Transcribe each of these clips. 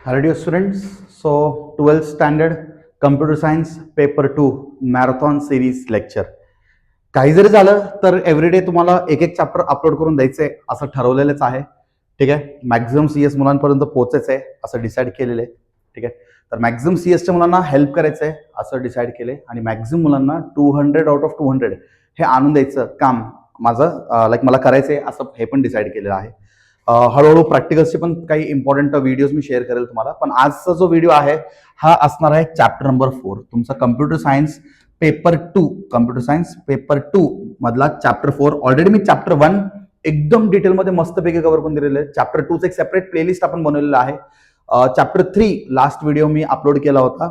Hello dear students. So 12th standard computer science paper 2 marathon series lecture. काही जरी झालं तर एव्हरीडे तुम्हाला एक एक चॅप्टर अपलोड करून द्यायचंय असं ठरवलेलंच आहे. ठीक आहे. मॅक्झिमम सीएस मुलांपर्यंत पोहोचायचं आहे असं डिसाईड केलेलं आहे. ठीक आहे. तर मॅक्झिमम सीएसच्या मुलांना हेल्प करायचं आहे असं डिसाईड केलंय आणि मॅक्झिमम मुलांना 200 आउट ऑफ 200 हे आणून द्यायचं काम माझं मला करायचंय असं हे पण डिसाईड केलेलं आहे. हळूहळू प्रॅक्टिकल्सचे पण काही इम्पॉर्टंट व्हिडिओज मी शेअर करेल तुम्हाला. पण आजचा जो व्हिडिओ आहे हा असणार आहे चॅप्टर नंबर 4 तुमचा computer science paper 2 computer science paper 2 मधला चॅप्टर 4. ऑलरेडी मी चॅप्टर 1 एकदम डिटेलमध्ये मस्तपैकी कव्हर करून दिलेलं आहे. चॅप्टर 2चं एक सेपरेट प्लेलिस्ट आपण बनवलेलं आहे. चॅप्टर 3 लास्ट व्हिडिओ मी अपलोड केला होता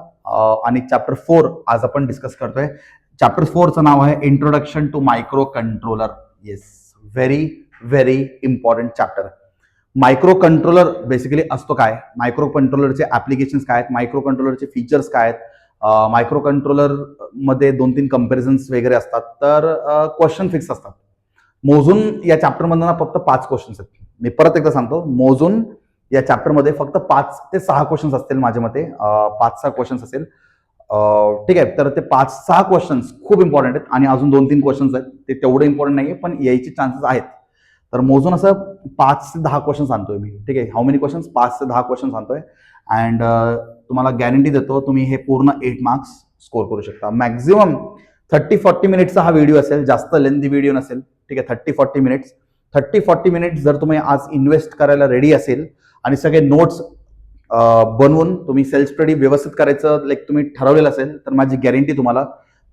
आणि चॅप्टर 4 आज आपण डिस्कस करतोय. चॅप्टर 4चं नाव आहे introduction to microcontroller. Yes, very very important chapter. Microcontroller basically असतो काय, मायक्रो कंट्रोलरचे ऍप्लिकेशन्स काय आहेत, मायक्रो कंट्रोलरचे फीचर्स काय आहेत, मायक्रो कंट्रोलर मध्ये 2-3 कंपॅरिझन्स वगैरे असतात. तर क्वेश्चन फिक्स असतात. मोजून या चॅप्टर मधून फक्त 5 क्वेश्चन्स आहेत. मी परत एकदा सांगतो, मोजून या चॅप्टर मध्ये फक्त 5 ते 6 क्वेश्चन्स असतील माझ्या मते. 5-6 क्वेश्चन्स असेल. ठीक आहे. तर ते 5-6 क्वेश्चन्स खूप इम्पॉर्टंट आहेत आणि अजून 2-3 क्वेश्चन्स आहेत ते तेवढे इम्पॉर्टंट नाहीये पण यायचे चान्सेस आहेत. तर मोजून असं 5 ते 10 क्वेश्चन्स आणतोय मी. ठीक आहे. How many questions? 5 ते 10 क्वेश्चन्स आणतोय अँड तुम्हाला गॅरंटी देतो तुम्ही हे पूर्ण 8 मार्क्स स्कोर करू शकता. मॅक्झिमम 30-40 मिनिटचा हा व्हिडिओ असेल, जास्त लेंथी व्हिडिओ नसेल. ठीक आहे. 30-40 मिनिट्स 30-40 मिनिट्स जर तुम्ही आज इन्व्हेस्ट करायला रेडी असेल आणि सगळे नोट्स बनवून तुम्ही सेल्फ स्टडी व्यवस्थित करायचं लाईक तुम्ही ठरवलेलं असेल तर माझी गॅरंटी तुम्हाला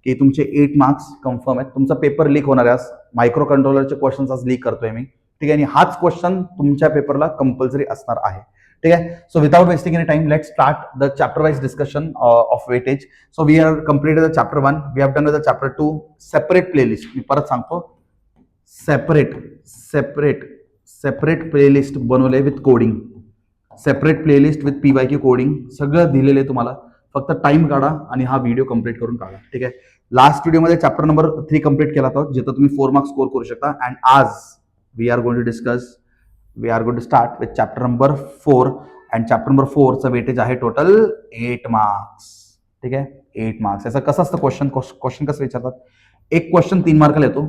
की तुमचे 8 मार्क्स कन्फर्म आहेत. तुमचा पेपर लीक होणार आहे. मायक्रो कंट्रोलरचे क्वेश्चन्स आज लीक करतोय मी. ठीक आहे. आणि हाच क्वेश्चन तुमच्या पेपरला कंपल्सरी असणार आहे. ठीक आहे. So without wasting any time let's start the chapter wise discussion of weightage. So we are completed the chapter 1, we have done with the chapter 2. Separate playlist, मी परत सांगतो, सेपरेट सेपरेट सेपरेट प्लेलिस्ट बनवले with coding, separate playlist with PYQ coding सगळं दिलेलं आहे तुम्हाला. फक्त time काढा आणि हा व्हिडिओ कंप्लीट करून काढा. ठीक आहे. लास्ट व्हिडिओमध्ये चॅप्टर नंबर 3 कंप्लीट केला होता जिथं तुम्ही 4 मार्क्स स्कोर करू शकता. अँड आज we are going to start with chapter number 4 and chapter number 4चं वेटेज आहे टोटल 8 मार्क्स. ठीक आहे. 8 मार्क्स. याचं कसं असतं क्वेश्चन कसं विचारतात, एक क्वेश्चन 3 मार्काला येतो,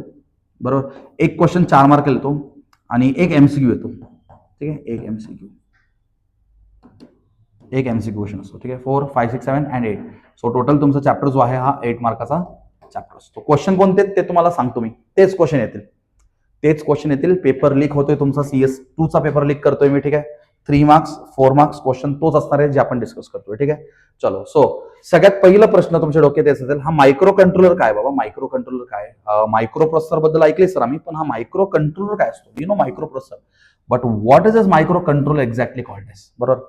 बरोबर, एक क्वेश्चन 4 मार्काला येतो आणि एक MCQ येतो. ठीक आहे. एक MCQ क्वेश्चन असतो. ठीक आहे. 4, 5, 6, 7 अँड 8. सो टोटल तुमचा चॅप्टर जो आहे हा 8 मार्काचा चॅप्टर असतो. क्वेश्चन कोणते ते तुम्हाला सांगतो मी. तेच क्वेश्चन येतील. पेपर लीक होतोय तुमचा, CS2चा पेपर लीक करतोय मी. ठीक आहे. 3 मार्क्स 4 मार्क्स क्वेश्चन तोच असणार आहे जे आपण डिस्कस करतोय. ठीक आहे. चलो. सो सगळ्यात पहिला प्रश्न तुमच्या डोक्यात येत असेल, हा मायक्रो कंट्रोलर काय बाबा, मायक्रो कंट्रोलर काय? मायक्रो प्रोसेसर बद्दल ऐकले सर आम्ही, पण हा मायक्रो कंट्रोलर काय असतो? You know microprocessor, but what is microcontroller exactly called as, बरोबर.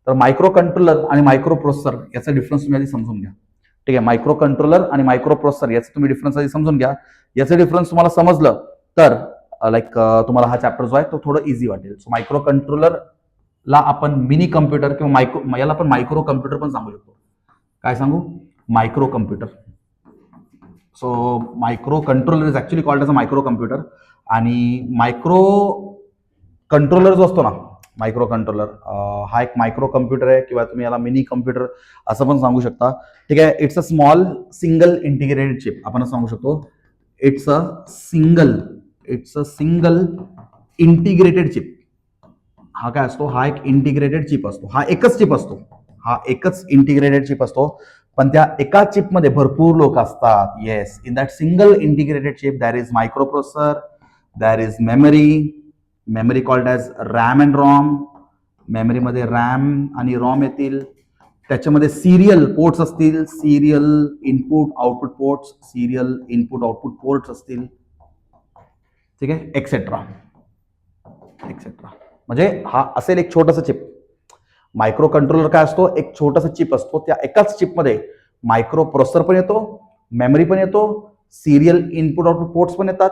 तर मायक्रो कंट्रोलर आणि मायक्रो प्रोसेसर याचा डिफरन्स तुम्ही आधी समजून घ्या. ठीक आहे. मायक्रो कंट्रोलर आणि मायक्रो प्रोसेसर याचा तुम्ही डिफरन्स आधी समजून घ्या. याचं डिफरन्स तुम्हाला समजलं तर तुम्हाला हा चॅप्टर जो आहे तो थोडं इझी वाटेल. सो मायक्रो कंट्रोलरला आपण मिनी कम्प्युटर किंवा याला आपण मायक्रो कम्प्युटर पण सांगू शकतो. काय सांगू? Micro computer. So micro controller is actually called as a micro computer. आणि मायक्रो कंट्रोलर जो असतो ना, मायक्रो कंट्रोलर हा एक मायक्रो कम्प्युटर आहे किंवा तुम्ही याला मिनी कम्प्युटर असं पण सांगू शकता. ठीक आहे. It's a small single integrated chip आपण सांगू शकतो. It's a single integrated chip. हा काय असतो? हा एक इंटिग्रेटेड चिप असतो. हा एकच इंटिग्रेटेड चिप असतो. पण त्या एका चिपमध्ये भरपूर लोक असतात. Yes, in that single integrated chip there is microprocessor, there is memory called as RAM and ROM. मेमरीमध्ये रॅम आणि रॉम येतील. त्याच्यामध्ये सिरियल पोर्ट्स असतील, सिरियल इनपुट आउटपुट पोर्ट्स असतील. ठीक आहे. एक्सेट्रा. म्हणजे हा असेल एक छोटासा चिप. मायक्रो कंट्रोलर काय असतो? एक छोटासा चिप असतो. त्या एकाच चिपमध्ये मायक्रो प्रोसेसर पण येतो, मेमरी पण येतो, सिरियल इनपुट आउटपुट पोर्ट्स पण येतात.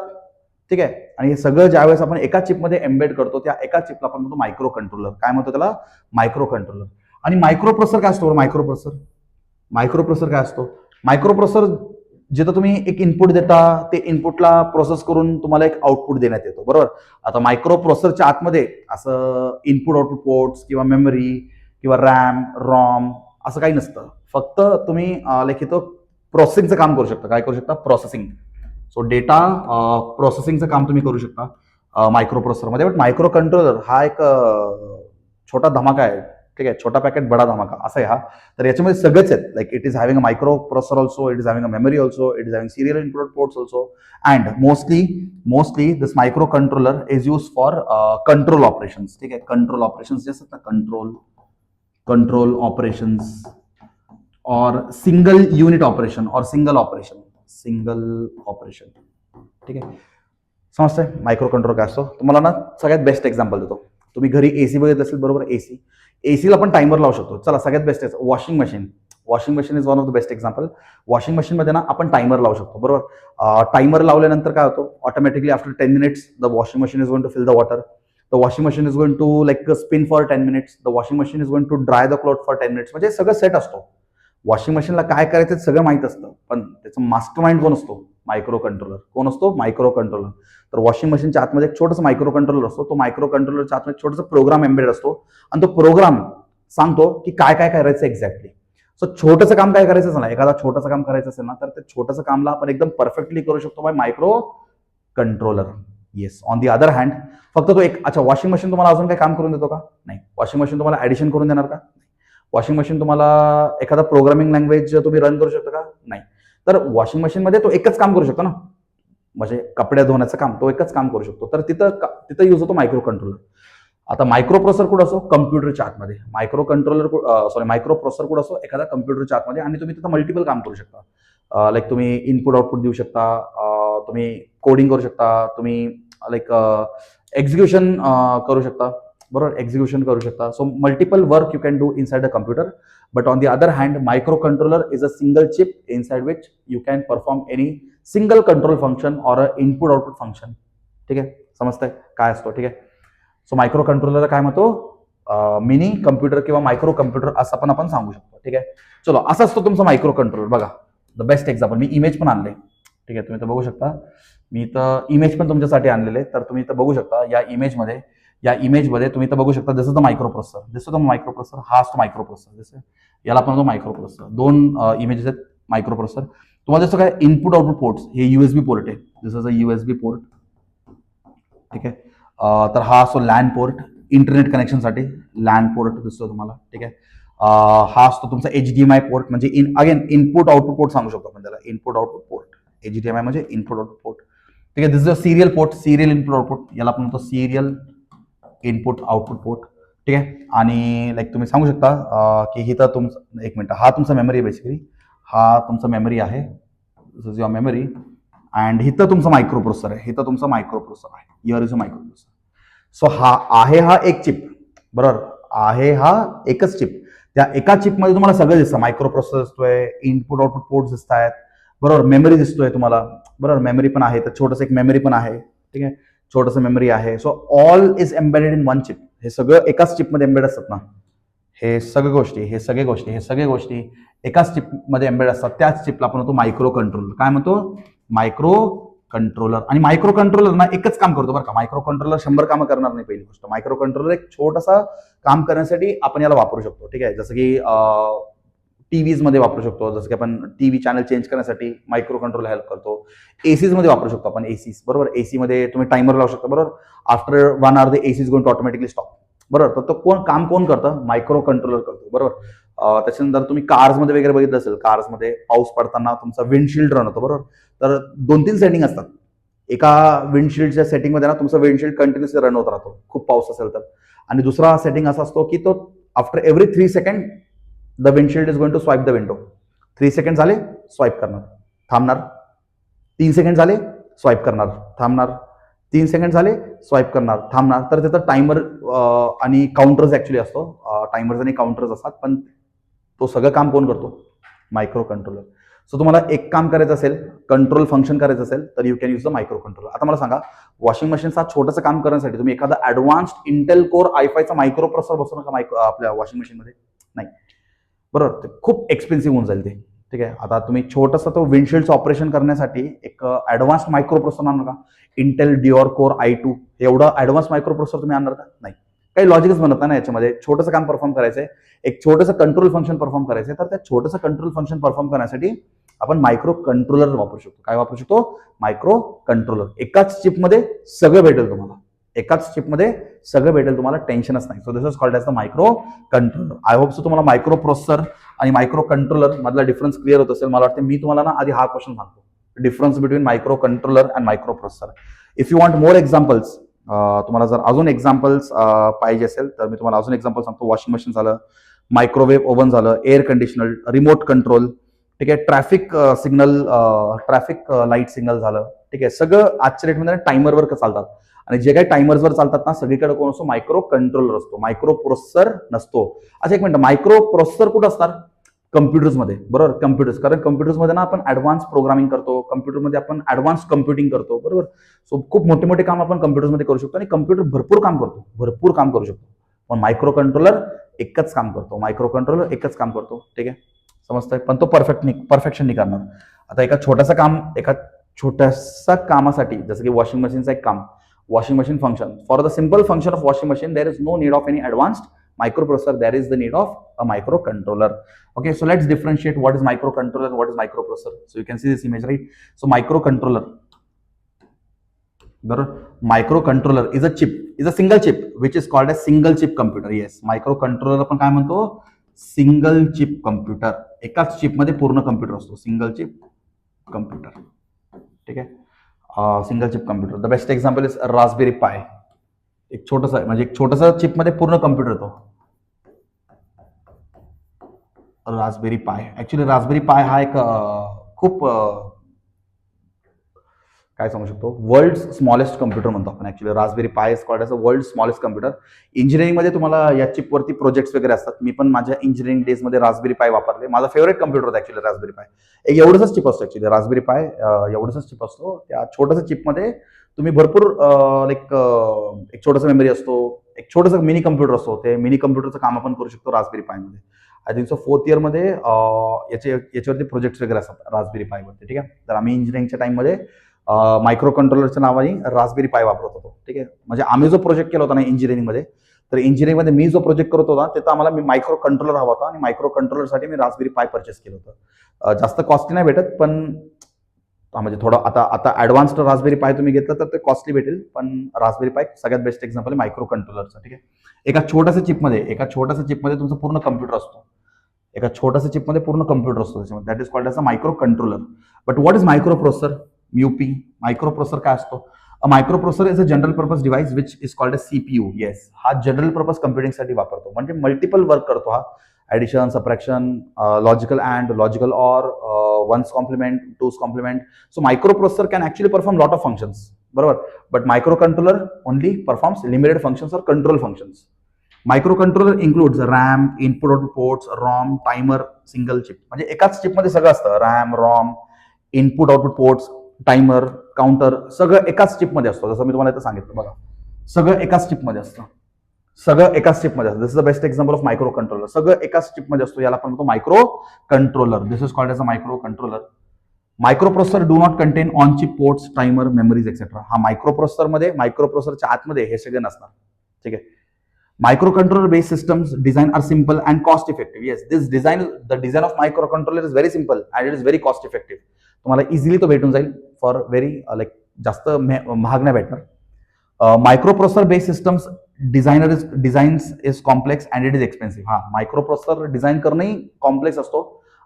ठीक आहे. आणि हे सगळं ज्यावेळेस आपण एका चिपमध्ये एम्बेड करतो त्या एका चिपला आपण म्हणतो मायक्रो कंट्रोलर. काय म्हणतो त्याला? Micro controller. आणि मायक्रो प्रोसेसर काय असतो? मायक्रो प्रोसेसर काय असतो? मायक्रो प्रोसेसर जिथं तुम्ही एक इनपुट देता ते इनपुटला प्रोसेस करून तुम्हाला एक आउटपुट देण्यात येतो, बरोबर. आता मायक्रो प्रोसेसरच्या आतमध्ये असं इनपुट आउटपुट पोर्ट्स किंवा मेमरी किंवा रॅम रॉम असं काही नसतं. फक्त तुम्ही लाईक इथं प्रोसेसिंगचं काम करू शकता. काय करू शकता? प्रोसेसिंग. सो डेटा प्रोसेसिंगचं काम तुम्ही करू शकता मायक्रो प्रोसेसरमध्ये. बट मायक्रो कंट्रोलर हा एक छोटा धमाका आहे. ठीक आहे, छोटा पॅकेट बडा धमाका असं आहे हा. तर याच्यामध्ये सगळेच आहेत. Like it is having a micro processor also, it is having a memory also, it is having serial input ports also, and mostly this micro controller is use for control operations. ठीक आहे, control operations जे असतात ना, control operations और single unit operation और single operation. ठीक आहे, समजतंय मायक्रो कंट्रोलर काय असतो. तुम्हाला ना सगळ्यात बेस्ट एक्झाम्पल देतो. तुम्ही घरी एसी बघितलं असेल, बरोबर. एसीला आपण टायमर लावू शकतो. चला सगळ्यात बेस्ट आहे washing machine is one of the best example. Washing मशीनमध्ये ना आपण टायमर लावू शकतो, बरोबर. टायमर लावल्यानंतर काय होतं, automatically after 10 minutes the washing machine is going to fill the water. The washing machine is going to like spin for 10 minutes. The washing machine is going to dry the cloth for 10 minutes. म्हणजे सगळं set असतो. Washing मशीनला काय करायचं सगळं माहित असतं, पण त्याचं मास्टर माइंड कोण असतो? Micro controller. कोण असतो? Micro controller. तर वॉशिंग मशीनच्या आतमध्ये एक छोटंसं मायक्रो कंट्रोलर असतो. तो मायक्रो कंट्रोलरच्या आतमध्ये छोटंसं प्रोग्राम एम्बेडेड असतो आणि तो प्रोग्राम सांगतो की काय काय करायचं एक्झॅक्टली. सो छोटंसं काम काय करायचं असेल ना, एखादा छोटंसं काम करायचं असेल ना, तर ते छोटंसं कामला आपण एकदम परफेक्टली करू शकतो by microcontroller. Yes. On the other hand फक्त तो एक, अच्छा वॉशिंग मशीन तुम्हाला अजून काही काम करून देतो का? नाही. वॉशिंग मशीन तुम्हाला ऍडिशन करून देणार का? वॉशिंग मशीन तुम्हाला एखादा प्रोग्रामिंग लँग्वेज तुम्ही रन करू शकता का? नाही. तर वॉशिंग मशीनमध्ये तो एकच काम करू शकतो ना, म्हणजे कपडे धुण्याचं काम, तो एकच काम करू शकतो. तर तिथं यूज होतो मायक्रो कंट्रोलर. आता मायक्रो प्रोसेसर कुठं असो? कम्प्युटरच्या आतमध्ये. मायक्रो प्रोसेसर कुठं असो? एखादा कम्प्युटरच्या आतमध्ये. आणि तुम्ही तिथं मल्टिपल काम करू शकता. लाईक तुम्ही इनपुट आउटपुट देऊ शकता, तुम्ही कोडिंग करू शकता, तुम्ही लाईक एक्झिक्युशन करू शकता, बरोबर. एक्झिक्युशन करू शकता. So multiple work you can do inside the computer. But on the other hand micro controller is a single chip inside which you can perform any single control function और input output function. ठीक आहे, समजतंय काय असतो. ठीक आहे. So micro controller काय म्हणतो? मिनी कम्प्युटर किंवा मायक्रो कम्प्युटर असं पण आपण सांगू शकतो. ठीक आहे, चलो असं असतो तुमचा मायक्रो कंट्रोलर. बघा the best example, me image पण आणले. ठीक आहे, तुम्ही तर बघू शकता. मी तर इमेज पण तुमच्यासाठी आणलेले. तर तुम्ही तर बघू शकता या इमेजमध्ये तुम्ही तर बघू शकता. जसं मायक्रो प्रोसेसर दिसतो, मायक्रो प्रोसेसर हा असतो मायक्रो प्रोसेसर. जसं याला पण मायक्रो प्रोसेसर. दोन इमेजेस आहेत मायक्रो प्रोसेसर. तुम्हाला जसं काय इनपुट आउटपुट पोर्ट्स, हे यूएसबी पोर्ट आहे. This is a USB port. ठीक आहे. तर हा असतो लॅन पोर्ट, इंटरनेट कनेक्शनसाठी लॅन पोर्ट दिसतो तुम्हाला. ठीक आहे. हा असतो तुमचा HDMI पोर्ट, म्हणजे अगेन इनपुट आउटपुट पोर्ट सांगू शकतो आपण त्याला. इनपुट आउटपुट पोर्ट, HDMI म्हणजे इनपुट आउटपुट पोर्ट. ठीक आहे. This is a serial port, serial input output, याला आपण म्हणतो सिरियल इनपुट आउटपुट पोर्ट. ठीक आहे. आणि लाईक तुम्ही सांगू शकता की इथं तुमचं, एक मिनिट, हा तुमचा मेमरी आहे बेसिकली. हा तुमचा मेमरी आहे. This is your memory. And इथं तुमचं मायक्रो प्रोसेसर आहे. इथं तुमचं मायक्रो प्रोसेसर आहे. Here is a micro processor. So हा एक चिप, बरोबर. आहे हा एकच चिप. त्या एका चिपमध्ये तुम्हाला सगळं दिसतं. मायक्रो प्रोसेसर दिसतोय, इनपुट आउटपुट पोर्ट दिसत आहेत, बरोबर. मेमरी दिसतोय तुम्हाला, बरोबर. मेमरी पण आहे. तर छोटंसं एक मेमरी पण आहे. ठीक आहे, छोटंसं मेमरी आहे. So all is embedded in one chip. हे सगळं एकाच चिपमध्ये एम्बेड असतात ना. हे सगळे गोष्टी एकाच चिपमध्ये एम्बेड असतात. त्याच चिपला आपण म्हणतो मायक्रो कंट्रोलर. काय म्हणतो? Microcontroller. आणि मायक्रो कंट्रोलर ना एकच काम करतो, बरं का. मायक्रो कंट्रोलर 100 कामं करणार नाही. पहिली गोष्ट, मायक्रो कंट्रोलर एक छोटासा काम करण्यासाठी आपण याला वापरू शकतो. ठीक आहे, जसं की टीव्हीज मध्ये वापरू शकतो. जसं की आपण टीव्ही चॅनल चेंज करण्यासाठी मायक्रो कंट्रोलर हेल्प करतो. एसीज मध्ये वापरू शकतो आपण. एसीज, बरोबर. एसी मध्ये तुम्ही टायमर लावू शकता, बरोबर. After 1 hour the AC is going to automatically stop, बरोबर. तर तो काम कोण करतं? मायक्रो कंट्रोलर करतो, बरोबर. त्याच्यानंतर तुम्ही कार्समध्ये वगैरे बघितलं असेल, कार्समध्ये पाऊस पडताना तुमचा विंडशिल्ड रन होतो, बरोबर. तर 2-3 सेटिंग असतात. एका विंडशिल्डच्या सेटिंगमध्ये ना तुमचा विंडशिल्ड कंटिन्युअसली रन होत राहतो, खूप पाऊस असेल तर. आणि दुसरा सेटिंग असा असतो की तो after every 3 second the windshield is going to swipe the window. 3 second झाले, स्वाईप करणार, थांबणार. 3 सेकंड झाले, स्वाईप करणार, थांबणार. 3 सेकंड झाले, स्वाईप करणार, थांबणार. तर तिथं टायमर आणि काउंटर्स ऍक्च्युली असतो. टायमर्स आणि काउंटर्स असतात, पण तो सगळं काम कोण करतो? Microcontroller. सो तुम्हाला एक काम करायचं असेल, कंट्रोल फंक्शन करायचं असेल, तर you can use the microcontroller. आता मला सांगा, वॉशिंग मशीनचा छोटंसं काम करण्यासाठी तुम्ही एखादा ऍडव्हान्स्ड इंटेल कोर i5चा मायक्रो प्रोसेसर बसवू नका आपल्या वॉशिंग मशीनमध्ये. नाही, बरोबर. ते खूप एक्सपेन्सिव्ह होऊन जाईल ते. ठीक आहे. आता तुम्ही छोटंसं तो विंडशिल्डचं ऑपरेशन करण्यासाठी एक ऍडव्हान्स मायक्रो प्रोसेसर आणू नका. इंटेल डिओर कोर i2 एवढं ऍडव्हान्स मायक्रो प्रोसेसर तुम्ही आणणार का? नाही. काही लॉजिकच बनत नाही ना याच्यामध्ये. छोटंसं काम परफॉर्म करायचंय, एक छोटंसं कंट्रोल फंक्शन परफॉर्म करायचंय, तर त्या छोटंसं कंट्रोल फंक्शन परफॉर्म करण्यासाठी आपण मायक्रो कंट्रोलर वापरू शकतो. काय वापरू शकतो? Micro controller. एकाच चिपमध्ये सगळं भेटेल तुम्हाला, एकाच चिपमध्ये सगळं भेटेल तुम्हाला, टेन्शनच नाही. So this is called as the microcontroller. I hope so तुम्हाला मायक्रो प्रोसेसर आणि मायक्रो कंट्रोलर मधला डिफरन्स क्लिअर होत असेल. मला वाटतं मी तुम्हाला ना आधी हा क्वेश्चन सांगतो, difference between microcontroller and micro processor. If you want more examples, तुम्हाला जर अजून एक्झाम्पल्स पाहिजे असेल तर मी तुम्हाला अजून एक्झाम्पल सांगतो. वॉशिंग मशीन झालं, मायक्रोवेव्ह ओव्हन झालं, एअर कंडिशनर, रिमोट कंट्रोल, ठीक आहे, traffic signal, traffic light signal झालं, ठीक आहे. सगळं आजच्या डेटमध्ये टायमरवर चालतात आणि जे काही टायमर्सवर चालतात ना, सगळीकडे कोण असतो? मायक्रो कंट्रोलर असतो, मायक्रो प्रोसेसर नसतो. अच्छा एक मिनिट, मायक्रो प्रोसेसर कुठं असतात? कम्प्युटर्समध्ये, बरोबर, कम्प्युटर्स. कारण कम्प्युटर्समध्ये ना आपण ऍडव्हान्स प्रोग्रामिंग करतो, कम्प्युटरमध्ये आपण ऍडव्हान्स कम्प्युटिंग करतो, बरोबर. सो खूप मोठे मोठे काम आपण कम्प्युटर्समध्ये करू शकतो आणि कम्प्युटर भरपूर काम करतो, भरपूर काम करू शकतो. पण मायक्रो कंट्रोलर एकच काम करतो, मायक्रो कंट्रोलर एकच काम करतो, ठीक आहे, समजतंय. पण तो परफेक्शन नाही करणार. आता एका छोट्याशा कामासाठी, जसं की वॉशिंग मशीनचं एक काम, washing machine function. For the simple function of washing machine, there is no need of any advanced microprocessor. There is the need of a microcontroller. Okay, so let's differentiate what is microcontroller, what is microprocessor. So you can see this image, right? So microcontroller, microcontroller is a chip, is a single chip which is called as single chip computer. Yes, microcontroller आपण काय म्हणतो? Single chip computer. एकाच chip मध्ये पूर्ण computer असतो, single chip computer, ठीक आहे. Single chip computer, the best example is Raspberry पाय. एक छोटंसं, म्हणजे एक छोटंसं चिपमध्ये पूर्ण कम्प्युटर येतो, रास्पबेरी पाय. ऍक्च्युली रास्पबेरी पाय हा एक खूप काय सांगू शकतो, वर्ल्ड स्मॉलेस्ट कम्प्युटर म्हणतो आपण. ऍक्च्युली रास्पबेरी पाय is called as a world smallest computer. इंजिनिअरिंगमध्ये तुम्हाला या चिपवरती प्रोजेक्ट्स वगैरे असतात. मी पण माझ्या इंजिनिअरिंग डेजमध्ये रास्पबेरी पाय वापरले. माझा फेवरेट कम्प्युटर होता ऍक्च्युली रास्पबेरी पाय. एक एवढंच चिप असतो ऍक्च्युली रास्पबेरी पाय, एवढंच चिप असतो. त्या छोट्याशा चिपमध्ये तुम्ही भरपूर एक छोटंसं मेमरी असतो, एक छोटंसं मिनी कम्प्युटर असतो. ते मिनी कम्प्युटरचं काम आपण करू शकतो रास्पबेरी पायमध्ये. आय थिंक सो 4th इयरमध्ये याच्यावरती प्रोजेक्ट्स वगैरे असतात रास्पबेरी पायवरती, ठीक आहे. तर आम्ही इंजिनिअरिंगच्या टाइममध्ये मायक्रो कंट्रोलरच्या नावाने रास्पबेरी पाय वापरत होतो, ठीक आहे. म्हणजे आम्ही जो प्रोजेक्ट केला होता ना इंजिनिअरिंगमध्ये, तर इंजिनिअरिंगमध्ये मी जो प्रोजेक्ट करत होता तिथं आम्हाला मायक्रो कंट्रोलर हवा होता आणि मायक्रो कंट्रोलरसाठी मी रास्पबेरी पाय परचेस केलं होतं. जास्त कॉस्टली नाही भेटत, पण म्हणजे थोडं आता ऍडव्हान्स्ड रास्पबेरी पाय तुम्ही घेतलं तर ते कॉस्टली भेटेल, पण रास्पबेरी पाय सगळ्यात बेस्ट एक्झाम्पल आहे मायक्रो कंट्रोलरचा, ठीक आहे. एका छोट्याशा चिपमध्ये तुमचं पूर्ण कम्प्युटर असतो, एका छोट्याशा चिपमध्ये पूर्ण कम्प्युटर असतो त्याच्यामध्ये. That is called as a microcontroller. But what is microprocessor? MUP. Microprocessor काय असतो? A microprocessor is a general purpose device which is called as CPU. Yes, हा जनरल पर्पज कम्प्युटिंगसाठी वापरतो, म्हणजे multiple work करतो हा. Addition, subtraction, logical and, logical or, ones complement, two's complement. So microprocessor can actually perform lot of functions, बरोबर. But microcontroller only performs limited functions और control functions. Micro controller includes RAM, input output ports, ROM, timer, single chip. म्हणजे एकाच चिपमध्ये सगळं असतं, RAM, ROM, input output ports, timer, counter, सगळं एकाच चिपमध्ये असतं. जसं मी तुम्हाला इथं सांगितलं बघा, सगळं एकाच चिपमध्ये असतं, सगळं एकाच चिपमध्ये असतं. This is the best example of microcontroller. सगळं एकाच चिपमध्ये असतो, याला आपण म्हणतो microcontroller. This is called as a microcontroller. Microprocessor do not contain on chip ports, timer, memories etcetera. हा मायक्रो प्रोसेसरच्या आतमध्ये हे सगळे नसणार, ठीक आहे. Microcontroller based systems design are simple and cost effective. Yes, the design of microcontroller is very simple and it is very cost effective. तुम्हाला इझिली तो भेटून जाईल फॉर व्हेरी जास्त महाग नाही भेटणार. Micro processor based systems designs is complex and it is expensive. हा micro processor design करणंही कॉम्प्लेक्स असतो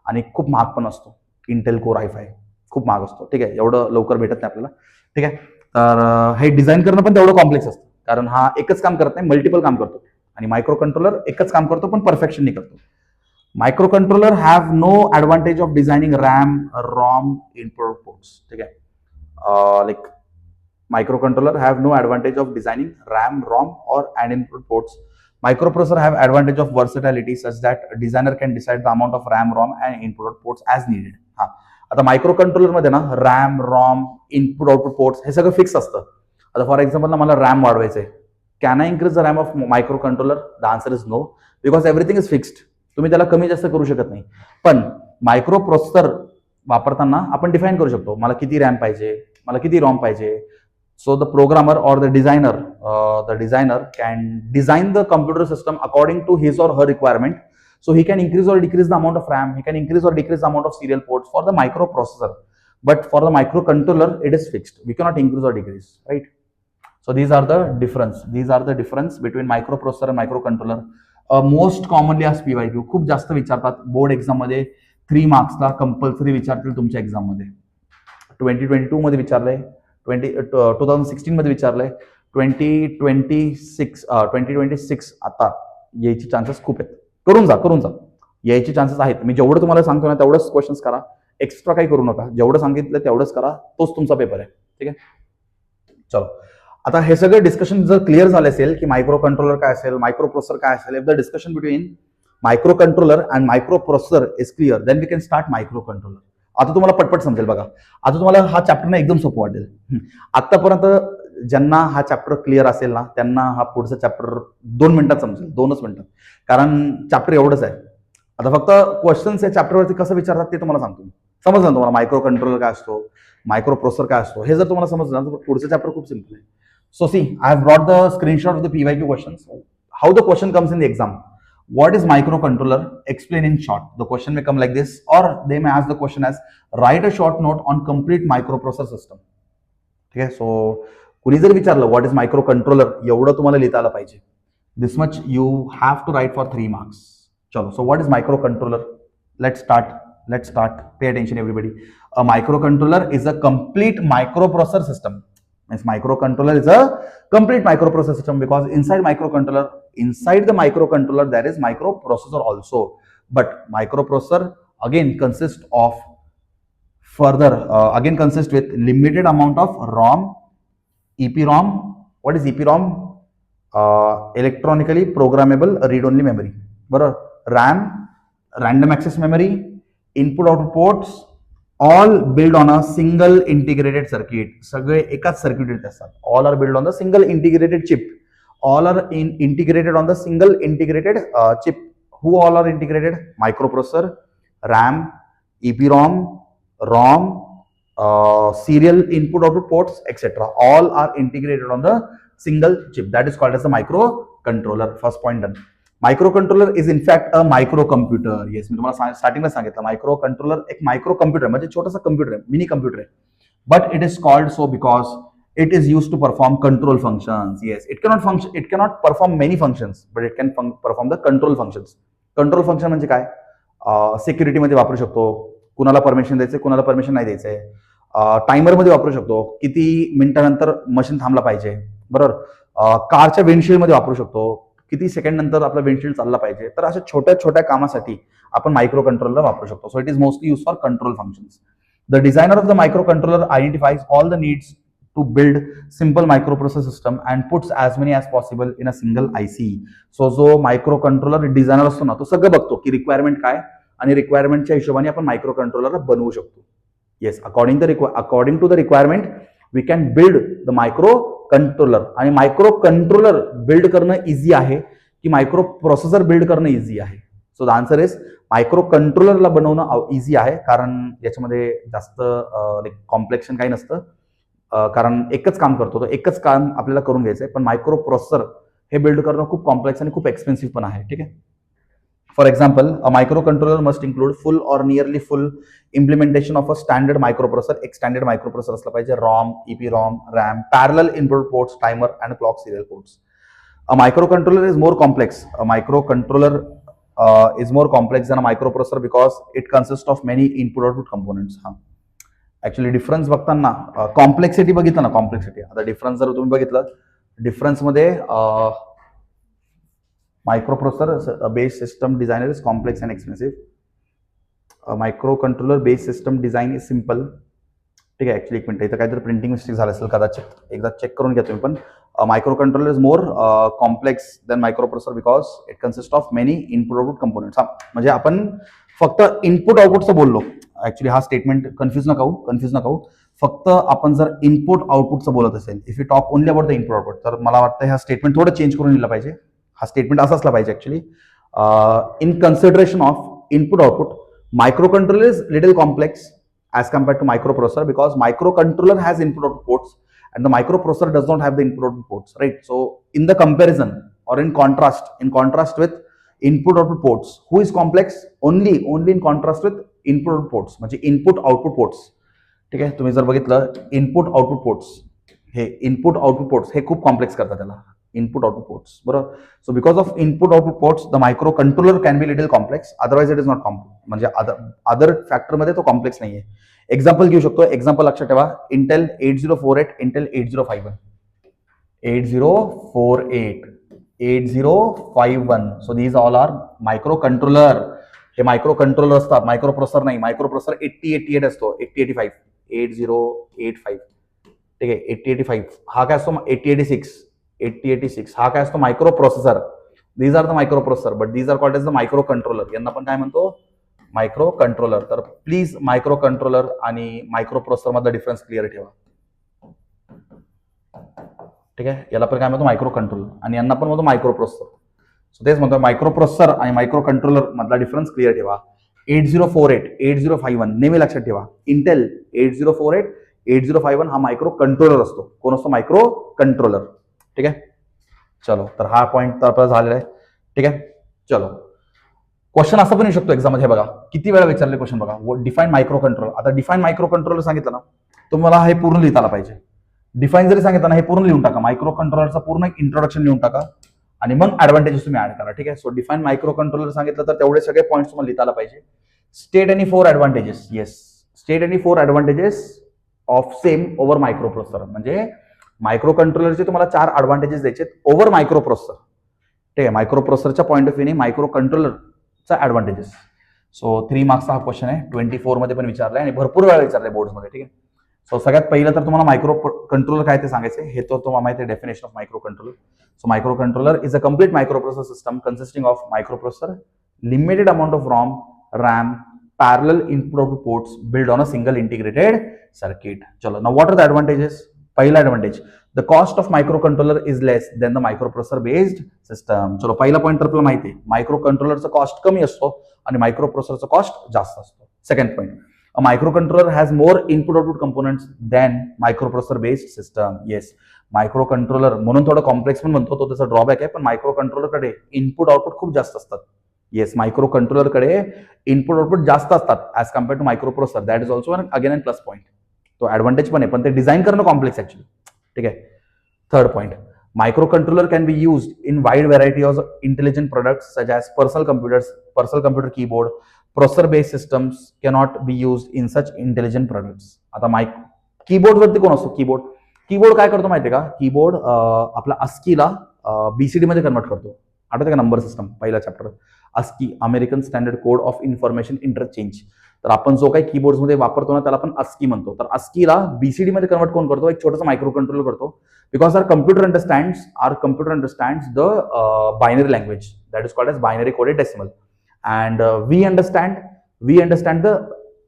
आणि खूप महाग पण असतो. इंटेल कोर i5 खूप महाग असतो, ठीक आहे, एवढं लवकर भेटत नाही आपल्याला, ठीक आहे. तर हे डिझाईन करणं पण तेवढं कॉम्प्लेक्स असतं, कारण हा एकच काम करत नाही, मल्टिपल काम करतो. आणि मायक्रो कंट्रोलर एकच काम करतो पण परफेक्शन नाही करतो. Microcontroller have no advantage of designing RAM, ROM, input ports, ठीक आहे. Microcontroller have no advantage of designing RAM, ROM or and input ports. Microprocessor have advantage of versatility such that a designer can decide the amount of RAM, ROM and input ports as needed. हा, आता micro controller मध्ये ना RAM, ROM, input output ports हे सगळं fix असतं. आता for example ना मला रॅम वाढवायचंय, can I increase the RAM of microcontroller? The answer is no, because everything is fixed. तुम्ही त्याला कमी जास्त करू शकत नाही. पण मायक्रो प्रोसेसर वापरताना आपण डिफाईन करू शकतो, मला किती रॅम पाहिजे, मला किती रॉम पाहिजे, So the programmer or the designer can design the computer system according to his or her requirement. So he can increase or decrease the amount of RAM, he can increase or decrease the amount of serial ports for the microprocessor. But for the microcontroller, it is fixed. We cannot increase or decrease, right? So these are the difference. These are the difference between microprocessor and microcontroller. Most commonly आज PYQ खूप जास्त विचारतात board exam मध्ये 3 मार्क्सला compulsory विचारतील तुमच्या exam मध्ये. 2022 मध्ये विचारलंय, 2016 मध्ये विचारलंय, 2026 आता यायची चान्सेस खूप आहेत. करून जा यायचे चान्सेस आहेत. मी जेवढं तुम्हाला सांगतो ना तेवढंच क्वेश्चन्स करा, एक्स्ट्रा काही करू नका. जेवढं सांगितलं तेवढंच करा, तोच तुमचा पेपर आहे. ठीक आहे, चलो. आता हे सगळं डिस्कशन जर क्लिअर झालं असेल की मायक्रो कंट्रोलर काय असेल, मायक्रो प्रोसेसर काय असेल, if the discussion between microcontroller and microprocessor is clear, then we can start microcontroller. आता तुम्हाला पटपट समजेल बघा. आता तुम्हाला हा चॅप्टर ना एकदम सोपं वाटेल. आतापर्यंत ज्यांना हा चॅप्टर क्लिअर असेल ना त्यांना हा पुढचा चॅप्टर 2 मिनिटात समजेल, 2च मिनिटात, कारण चॅप्टर एवढंच आहे. आता फक्त क्वेश्चन्स या चॅप्टरवरती कसं विचारतात ते तुम्हाला सांगतो. समजलं तुम्हाला मायक्रो कंट्रोलर काय असतो, मायक्रो प्रोसेसर काय असतो, हे जर तुम्हाला समजलं तर पुढचं चॅप्टर खूप सिम्पल आहे. So see, I have brought the screenshot of the PYQ questions. How the question comes in the exam. What is microcontroller? Explain in short. The question may come like this, or they may ask the question as write a short note on complete microprocessor system. Okay, so कुणी जर विचारलं what is microcontroller, एवढं तुम्हाला लिहिता आलं पाहिजे. This much you have to write for 3 marks. चलो, so what is microcontroller? Let's start. Pay attention everybody. A microcontroller is a complete microprocessor system. Means microcontroller is a complete microprocessor system because inside the microcontroller there is microprocessor also. But microprocessor again consists with limited amount of ROM, EPROM. What is EPROM? Electronically programmable read-only memory. RAM, random access memory, input-output ports. All built on a single integrated circuit. सगळे एकाच circuit असतात. All are built on the single integrated chip. All are integrated on the single integrated chip. Who all are integrated? Microprocessor, RAM, EPROM, ROM, serial input output ports, etc. All are integrated on the single chip. That is called as the microcontroller. First point done. Microcontroller is in fact a microcomputer. Yes, मी तुम्हाला स्टार्टिंगला सांगितलं microcontroller एक microcomputer म्हणजे छोटासा computer आहे, mini computer आहे. But it is called so because it is use to perform control functions. Yes, it cannot perform many functions but it can perform the control functions. Control function म्हणजे काय? सिक्युरिटीमध्ये वापरू शकतो, कुणाला permission द्यायचं, कुणाला permission नाही द्यायचंय. टायमरमध्ये वापरू शकतो, किती मिनिटानंतर मशीन थांबला पाहिजे, बरोबर. कारच्या विंडशील्डमध्ये वापरू शकतो, किती सेकंड नंतर आपला विंडशील्ड चालला पाहिजे. तर अशा छोट्या छोट्या कामासाठी आपण मायक्रो कंट्रोलर वापरू शकतो. So it is mostly use for control functions. The designer of the microcontroller identifies all the needs to build simple microprocessor system and puts as many as possible in a single IC. So जो microcontroller designer असतो ना तो सगळं बघतो की requirement काय आणि रिक्वायरमेंटच्या हिशोबाने आपण मायक्रो कंट्रोलर बनवू शकतो. Yes, according to the requirement we can build the microcontroller. आणि मायक्रो कंट्रोलर बिल्ड करणं इझी आहे की मायक्रो प्रोसेसर बिल्ड करणं इझी आहे? सो द आन्सर इज मायक्रो कंट्रोलरला बनवणं इझी आहे, कारण याच्यामध्ये जास्त कॉम्प्लेक्शन काही नसतं, कारण एकच काम करतो तो, एकच काम आपल्याला करून घ्यायचंय. पण मायक्रो प्रोसेसर हे बिल्ड करणं खूप कॉम्प्लेक्स आणि खूप एक्सपेन्सिव्ह पण आहे. ठीक आहे. For example, a microcontroller must include full or nearly full implementation of a standard microprocessor. एक standard microprocessor असला पाहिजे. ROM, EPROM, RAM, parallel input ports, timer and clock serial ports. A microcontroller is more complex. A microcontroller is more complex than a microprocessor because it consists of many input-output components. Actually, difference बघताना complexity बघितलं ना, complexity. आता difference जर तुम्ही बघितलं, difference मध्ये microprocessor based system designer is complex and expensive. A microcontroller based system design is simple. ठीक आहे. ऍक्च्युली एक मिनिट, इथं काहीतरी प्रिंटिंग मिस्टेक झालं असेल कदाचित, एकदा चेक करून घ्या तुम्ही. पण microcontroller is more complex than microprocessor because it consist of many input output components. म्हणजे आपण फक्त इनपुट आउटपुटचं बोललो. ऍक्च्युली हा स्टेटमेंट कन्फ्युज नका होऊ. फक्त आपण जर इनपुट आउटपुटचं बोलत असेल, if you talk only about the input output, तर मला वाटतं हा स्टेटमेंट थोडं चेंज करून लिहिलं पाहिजे. हा स्टेटमेंट असा असला पाहिजे actually, in consideration of input output microcontroller is little complex as compared to microprocessor because microcontroller has input output ports and the microprocessor does not have the input output ports, right? So in the comparison or in contrast with input output ports, who is complex? Only in contrast with input output ports, म्हणजे input output ports. ठीक आहे, तुम्ही जर बघितलं input output ports, हे input output ports हे खूप complex करतात त्याला, इनपुट आउटपुट पोर्ट्स, बरोबर. So because of input output ports the microcontroller can be little complex, otherwise it is not complex, म्हणजे अदर फॅक्टरमध्ये तो कॉम्प्लेक्स नाहीये. एक्झाम्पल घेऊ शकतो, एक्झाम्पल लक्षात ठेवा, Intel 8048, Intel 8051, 8048, 8051. So these all are micro controller. हे मायक्रो कंट्रोलर असतात, मायक्रो प्रोसेसर नाही. मायक्रो प्रोसेसर 8088 असतो, 8085, 8085. ठीक आहे, 8085 हा काय असतो, 8086 हा काय असतो, microprocessor. These are the microprocessor, but these are called as the microcontroller. यांना पण काय म्हणतो, मायक्रो कंट्रोलर. तर प्लीज मायक्रो कंट्रोलर आणि मायक्रो प्रोसेसर मधला डिफरन्स क्लिअर ठेवा. ठीक आहे, याला पण काय म्हणतो, मायक्रो कंट्रोलर, आणि यांना पण म्हणतो मायक्रो प्रोसेसर. सो तेच म्हणतो, मायक्रो प्रोसेसर आणि मायक्रो कंट्रोलर मधला डिफरन्स क्लिअर ठेवा. 8048, 8051 नेहमी लक्षात ठेवा. इंटेल 8048, 8051 हा मायक्रो कंट्रोलर असतो. कोण असतो, मायक्रो कंट्रोलर. ठीक आहे, चलो, तर हा पॉईंट तर आपला झालेला आहे. ठीक आहे, चलो, क्वेश्चन असं पण येऊ शकतो एक्झाम मध्ये. बघा किती वेळा विचारले क्वेश्चन, बघा डिफाईन मायक्रो कंट्रोलर. आता डिफाईन मायक्रो कंट्रोलर सांगितलं ना, तुम्हाला हे पूर्ण लिहिता आला पाहिजे. डिफाईन जरी सांगितलं ना, हे पूर्ण लिहून टाका. मायक्रो कंट्रोलरचा पूर्ण एक इंट्रोडक्शन लिहून टाका आणि मग ऍडव्हान्टेजेस तुम्ही ऍड करा. ठीक आहे, सो डिफाईन मायक्रो कंट्रोलर सांगितलं तर तेवढे सगळे पॉईंट्स तुम्हाला लिहिता आला पाहिजे. State any 4 advantages. Yes, state any 4 advantages of same over microprocessor. म्हणजे मायक्रो कंट्रोलरचे तुम्हाला 4 ऍडव्हान्टेजेस द्यायचे ओव्हर मायक्रो प्रोसेसर. ठीक आहे, मायक्रो प्रोसेसरच्या पॉईंट ऑफ व्ह्यूने मायक्रो कंट्रोलरचा ऍडव्हान्टेजेस. सो 3 मार्क्सचा हा क्वेश्चन आहे. 24 मध्ये पण विचारलाय आणि भरपूर वेळा विचारलाय बोर्ड्समध्ये. ठीक आहे, सो सगळ्यात पहिलं तर तुम्हाला मायक्रो कंट्रोलर काय ते सांगायचं. हे तो तुम्हाला माहिती आहे definition of microcontroller. So micro controller is a complete micro processor system consisting of micro processor, limited amount of RAM, parallel input output ports built on a single integrated circuit. चलो, now what are the advantages? पहिला advantage, the cost of microcontroller is less than the microprocessor based system. चलो, पहिला point तर आपल्याला माहिती आहे, micro कंट्रोलरचा cost कमी असतो आणि मायक्रो प्रोसेसरचा कॉस्ट जास्त असतो. Second point, a microcontroller has more input output components than microprocessor based system. yes, micro controller म्हणून थोडं कॉम्प्लेक्स पण म्हणतो, तो त्याचा ड्रॉबॅक आहे. पण मायक्रो कंट्रोलरकडे इनपुट आउटपुट खूप जास्त असतात. येस, मायक्रो कंट्रोलरकडे इनपुट आउटपुट जास्त असतात as compare to microprocessor. That is also again and plus point. तो ऍडव्हान्टेज पण आहे, पण ते डिझाईन करणं कॉम्प्लेक्स ऍक्च्युअली. ठीक आहे, third point, micro controller can be used in wide variety of intelligent products such as personal computer keyboard. Processor based systems cannot be used in such intelligent products. आता keyboard वरती कोण असतो, keyboard काय करतो माहितीये का, कीबोर्ड आपला अस्कीला BCD मध्ये कन्वर्ट करतो. आठवते का नंबर सिस्टम, पहिला chapter, ASCII, American standard code of information interchange. तर आपण जो काही कीबोर्ड मध्ये वापरतो ना, त्याला आपण अस्की म्हणतो. तर अस्कीला बीसीडी मध्ये कन्वर्ट कोण करतो, एक छोटासा मायक्रो कंट्रोलर करतो. Because our computer understands the binary language, that is called as binary coded decimal. And we understand the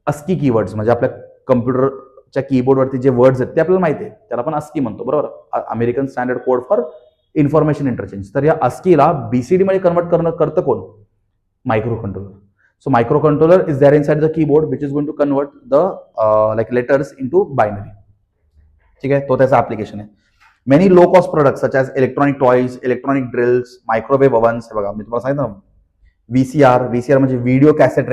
ASCII keywords. म्हणजे आपल्या कम्प्युटरच्या कीबोर्डवरती जे वर्ड्स आहेत ते आपल्याला माहिती आहे, त्याला आपण अस्की म्हणतो, बरोबर. American standard code for information interchange. तर या अस्कीला बीसीडी मध्ये कन्वर्ट करतं कोण, micro controller. So microcontroller is there inside the keyboard which is going to convert the like letters into binary. ठीक आहे, तो त्याचा ऍप्लिकेशन आहे. Many low cost products such as electronic toys, electronic drills, microwave ovens. हे बघा मी तुम्हाला सांगितलं ना, व्हीसीआर म्हणजे video cassette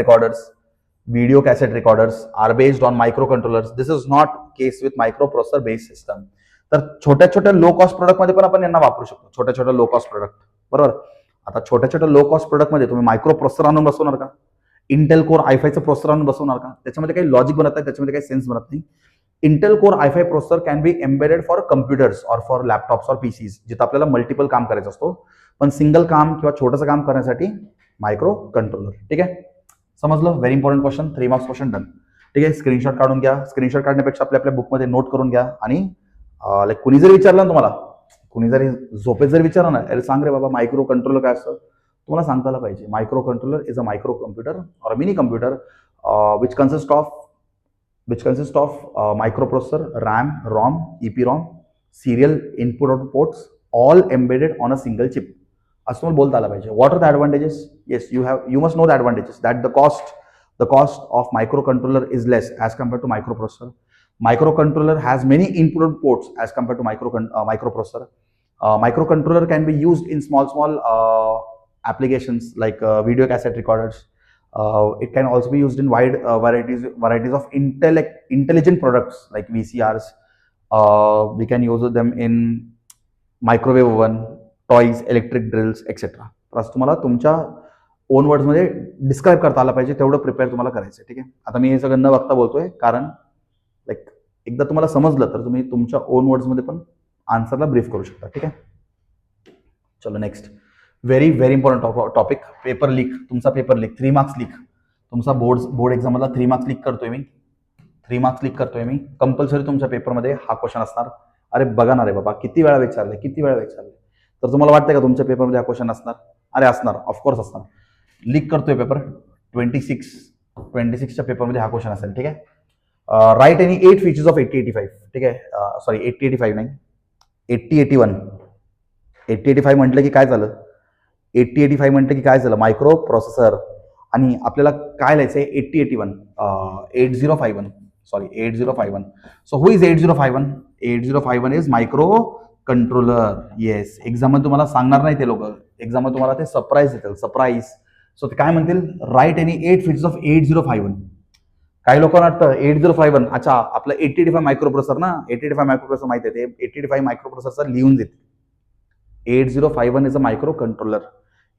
recorders are based on microcontrollers. This is not case with microprocessor based system. तर छोट्या लो कॉस्ट प्रोडक्ट मध्ये पण आपण यांना वापरू शकतो, छोट्या लो कॉस्ट प्रोडक्ट, बरोबर. आता छोट्या लो कॉस्ट प्रोडक्ट मध्ये तुम्ही मायक्रो प्रोसेसर आणून बसवणार का, इंटेल कोर i5चं प्रोसेसर आणून बसवणार का, त्याच्यामध्ये काही लॉजिक बनत नाही, त्याच्यामध्ये काही सेन्स बनत नाही. Intel core i5 processor can be embedded for computers और फॉर लॅपटॉप्स और पीसीज, जिथं आपल्याला मल्टिपल काम करायचं असतो. पण सिंगल काम किंवा छोटंसं काम करण्यासाठी मायक्रो कंट्रोलर. ठीक आहे, समजलं. Very important question, 3 marks question done. ठीक आहे, स्क्रीनशॉट काढून घ्या. स्क्रीनशॉट काढण्यापेक्षा आपल्या बुकमध्ये नोट करून घ्या. आणि लाईक कुणी जरी विचारलं ना तुम्हाला, कुणी जरी झोपेत जरी विचारलं ना, अरे सांग रे बाबा मायक्रो कंट्रोलर काय असतं, तुम्हाला सांगता आलं पाहिजे. Microcontroller is a microcomputer or a mini computer which consist of microprocessor, RAM, ROM, EPROM, serial input output ports, all embedded on a single chip. असं तुम्हाला बोलता आलं पाहिजे. What are the advantages? Yes, you must know the advantages. That the cost of microcontroller is less as compare to microprocessor. Microcontroller has many input ports as compared to microprocessor. Microcontroller can be used in small applications like video cassette recorders. It can also be used in wide varieties of intelligent products like VCRs. We can use them in microwave oven, toys, electric drills etcetera. तर असं तुम्हाला तुमच्या on वर्ड्समध्ये describe करता आला पाहिजे, तेवढं prepare तुम्हाला करायचं आहे. ठीक आहे. आता मी हे सगळं न बघता बोलतोय, कारण लाईक एकदा तुम्हाला समजलं तर तुम्ही तुमच्या ओन वर्ड्समध्ये पण आन्सरला ब्रीफ करू शकता. ठीक आहे. चलो next, very very important topic, paper leak. तुमचा पेपर लीक 3 मार्क्स लीक. तुमचा बोर्ड एक्झामला 3 मार्क्स लीक करतोय मी. 3 मार्क्स लीक करतोय मी. कंपल्सरी तुमच्या पेपरमध्ये हा क्वेश्चन असणार. अरे बघा ना रे बाबा, किती वेळा विचारले. तर तुम्हाला वाटतंय का तुमच्या पेपरमध्ये हा क्वेश्चन असणार? अरे असणार, ऑफकोर्स असणार. लीक करतोय पेपर 26च्या पेपरमध्ये हा क्वेश्चन असेल. ठीक आहे. Write any 8 features of 8085. ठीक आहे. सॉरी 8085 नाही, 8081. 8085 म्हटलं की काय झालं? 8085 म्हटलं की काय झालं? Micro processor. आणि आपल्याला काय लिहायचंय? 8051. Sorry, 8051. So who is 8051? 8051 is micro controller. Yes, एक्झाममध्ये तुम्हाला सांगणार नाही ते लोक, एक्झाममध्ये तुम्हाला ते सरप्राईज देतील. सरप्राईज. सो ते काय म्हणतील? Write any 8 features of 8051. काही लोकांना वाटतं 8051 अच्छा आपलं 8085 मायक्रोप्रोसेसर ना, 8085 मायक्रोप्रोसेसर माहिती आहे, ते 8085 मायक्रोप्रोसेसर लिहून देते. 8051 is a micro controller.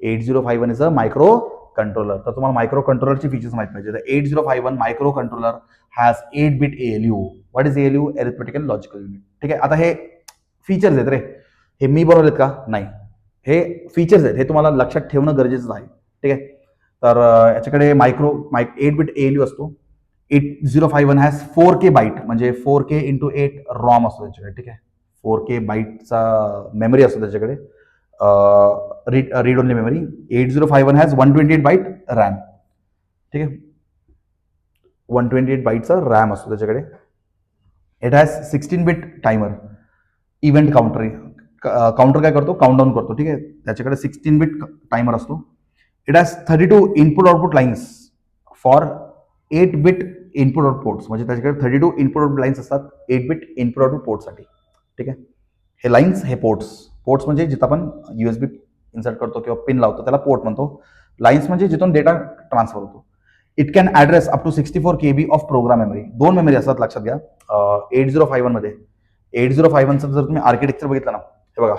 8051 is a microcontroller. तर तुम्हाला मायक्रो कंट्रोलरची फीचर्स माहिती पाहिजे. तर 8051 micro controller has 8-bit ALU. What is ALU? Arithmetical logical unit. ठीक आहे. आता हे फीचर्स आहेत रे, हे मी बनवलेत का? नाही, हे फीचर्स आहेत, हे तुम्हाला लक्षात ठेवणं गरजेचं आहे. ठीक आहे. तर याच्याकडे 8-bit ALU असतो. 8051 हॅज 4K बाईट, म्हणजे 4K × 8 रॉम असतो त्याच्याकडे. ठीक आहे. 4K बाईटचा मेमरी असतो त्याच्याकडे, read only memory. 8051 has 128 byte RAM. ठीक आहे. 128 बाईटचा रॅम असतो त्याच्याकडे. It has 16-bit timer. Event counter काय करतो? काउंटडाऊन करतो. ठीक आहे. त्याच्याकडे 16-bit टायमर असतो. It has 32 input output lines for 8-bit input output ports. म्हणजे त्याच्याकडे 32 इनपुट आउटपुट लाईन्स असतात 8-bit इनपुट आउटपुट पोर्टसाठी. ठीक आहे. हे लाईन्स, हे पोर्ट्स म्हणजे जिथं आपण USB इन्सर्ट करतो किंवा पिन लावतो त्याला पोर्ट म्हणतो. लाईन्स म्हणजे जिथून डेटा ट्रान्सफर होतो. It can address up to 64 KB of program memory. 2 memory असतात लक्षात घ्या 8051 मध्ये. 8051चं जर तुम्ही आर्किटेक्चर बघितलं ना, हे बघा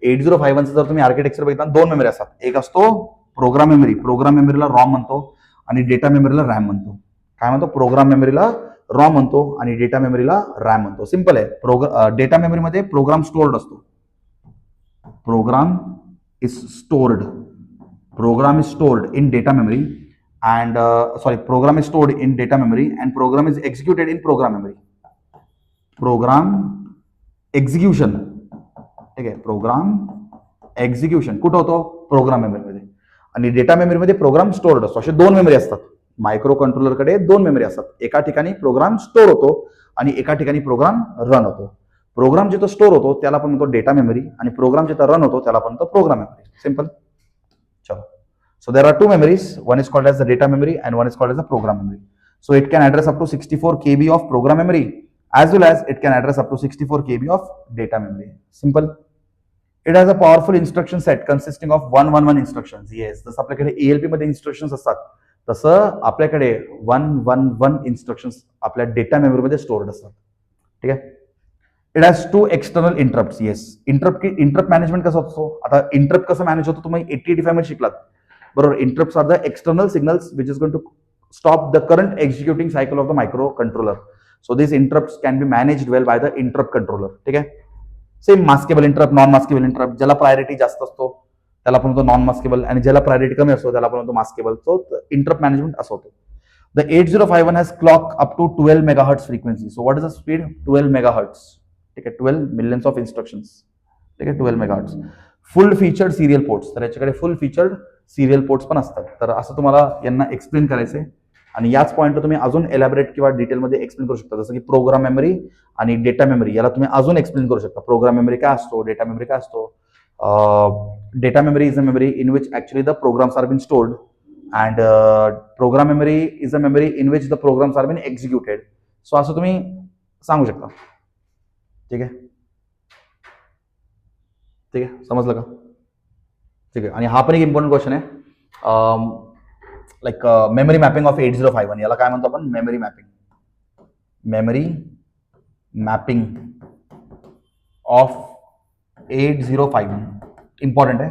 8051चं जर तुम्ही आर्किटेक्चर बघितलं ना, 2 मेमरी असतात. एक असतो प्रोग्राम मेमरी, प्रोग्राम मेमरीला रॉम म्हणतो, आणि डेटा मेमरीला रॅम म्हणतो. काय म्हणतो? प्रोग्राम मेमरीला रॉम म्हणतो आणि डेटा मेमरीला रॅम म्हणतो. सिंपल आहे. डेटा मेमरीमध्ये प्रोग्राम स्टोर्ड असतो. Program is stored in data memory and program is stored in data memory and program is executed in program memory. Program execution. ठीक आहे. प्रोग्राम एक्झिक्युशन कुठं होतो? प्रोग्राम मेमरीमध्ये. आणि डेटा मेमरीमध्ये प्रोग्राम स्टोर्ड असतो. असे 2 मेमरी असतात. मायक्रो कंट्रोलरकडे 2 मेमरी असतात. एका ठिकाणी प्रोग्राम स्टोर होतो आणि एका ठिकाणी प्रोग्राम रन होतो. प्रोग्राम जिथं स्टोर होतो त्याला आपण म्हणतो डेटा मेमरी, आणि प्रोग्राम जिथं रन होतो त्याला आपण म्हणतो प्रोग्राम मेमरी. सिंपल. चलो. So there are 2 memories. One is called as the data memory and one is called as the program memory. So it can address up to 64 KB of program memory as well as it can address up to 64 KB of data memory. Simple. It has a powerful instruction set consisting of 111 instructions. Yes, जसं आपल्याकडे ALP मध्ये instructions असतात तसं आपल्याकडे 111 instructions आपल्या data मेमरीमध्ये stored असतात. ठीक आहे. It has 2 external interrupts. Yes, interrupt management कसं असतो? आता इंटरप्ट कसं मॅनेज होतो तुम्ही 8085 मध्ये शिकलात बरोबर. Interrupts are the external signals which is going to stop the current executing cycle of the microcontroller. So this interrupts can be managed well by the interrupt controller. ठीक आहे. Same maskable interrupt, non maskable interrupt. ज्याला priority जास्त असतो त्याला आपण म्हणतो non maskable, आणि ज्याला प्रायोरिटी कमी असतो त्याला आपण म्हणतो मास्केबल. सो इंटरप्ट मॅनेजमेंट असं होतं. The 8051 has clock up to 12 MHz frequency. So what is the speed? 12 MHz. ठीक आहे. 12 मिलियन्स ऑफ इन्स्ट्रक्शन्स. ठीक आहे. 12 MHz. फुल फीचर्ड सिरियल पोर्ट्स. तर याच्याकडे फुल फीचर्ड सिरियल पोर्ट्स पण असतात. तर असं तुम्हाला यांना एक्सप्लेन करायचं आहे, आणि याच पॉईंटला तुम्ही अजून एलॅबरेट किंवा डिटेलमध्ये एक्सप्लेन करू शकता. जसं की प्रोग्राम मेमरी आणि डेटा मेमरी, याला तुम्ही अजून एक्सप्लेन करू शकता. प्रोग्राम मेमरी काय असतो, डेटा मेमरी काय असतो. Data memory is a memory in which actually the programs are been stored, and program memory is a memory in which the programs are been executed. So असं तुम्ही सांगू शकता. ठीक आहे, ठीक आहे, समजलं का? ठीक आहे. आणि हा पण एक इम्पॉर्टंट क्वेश्चन आहे, लाईक मेमरी मॅपिंग ऑफ 8051. याला काय म्हणतो आपण? Memory mapping. Memory mapping of 8051 important आहे.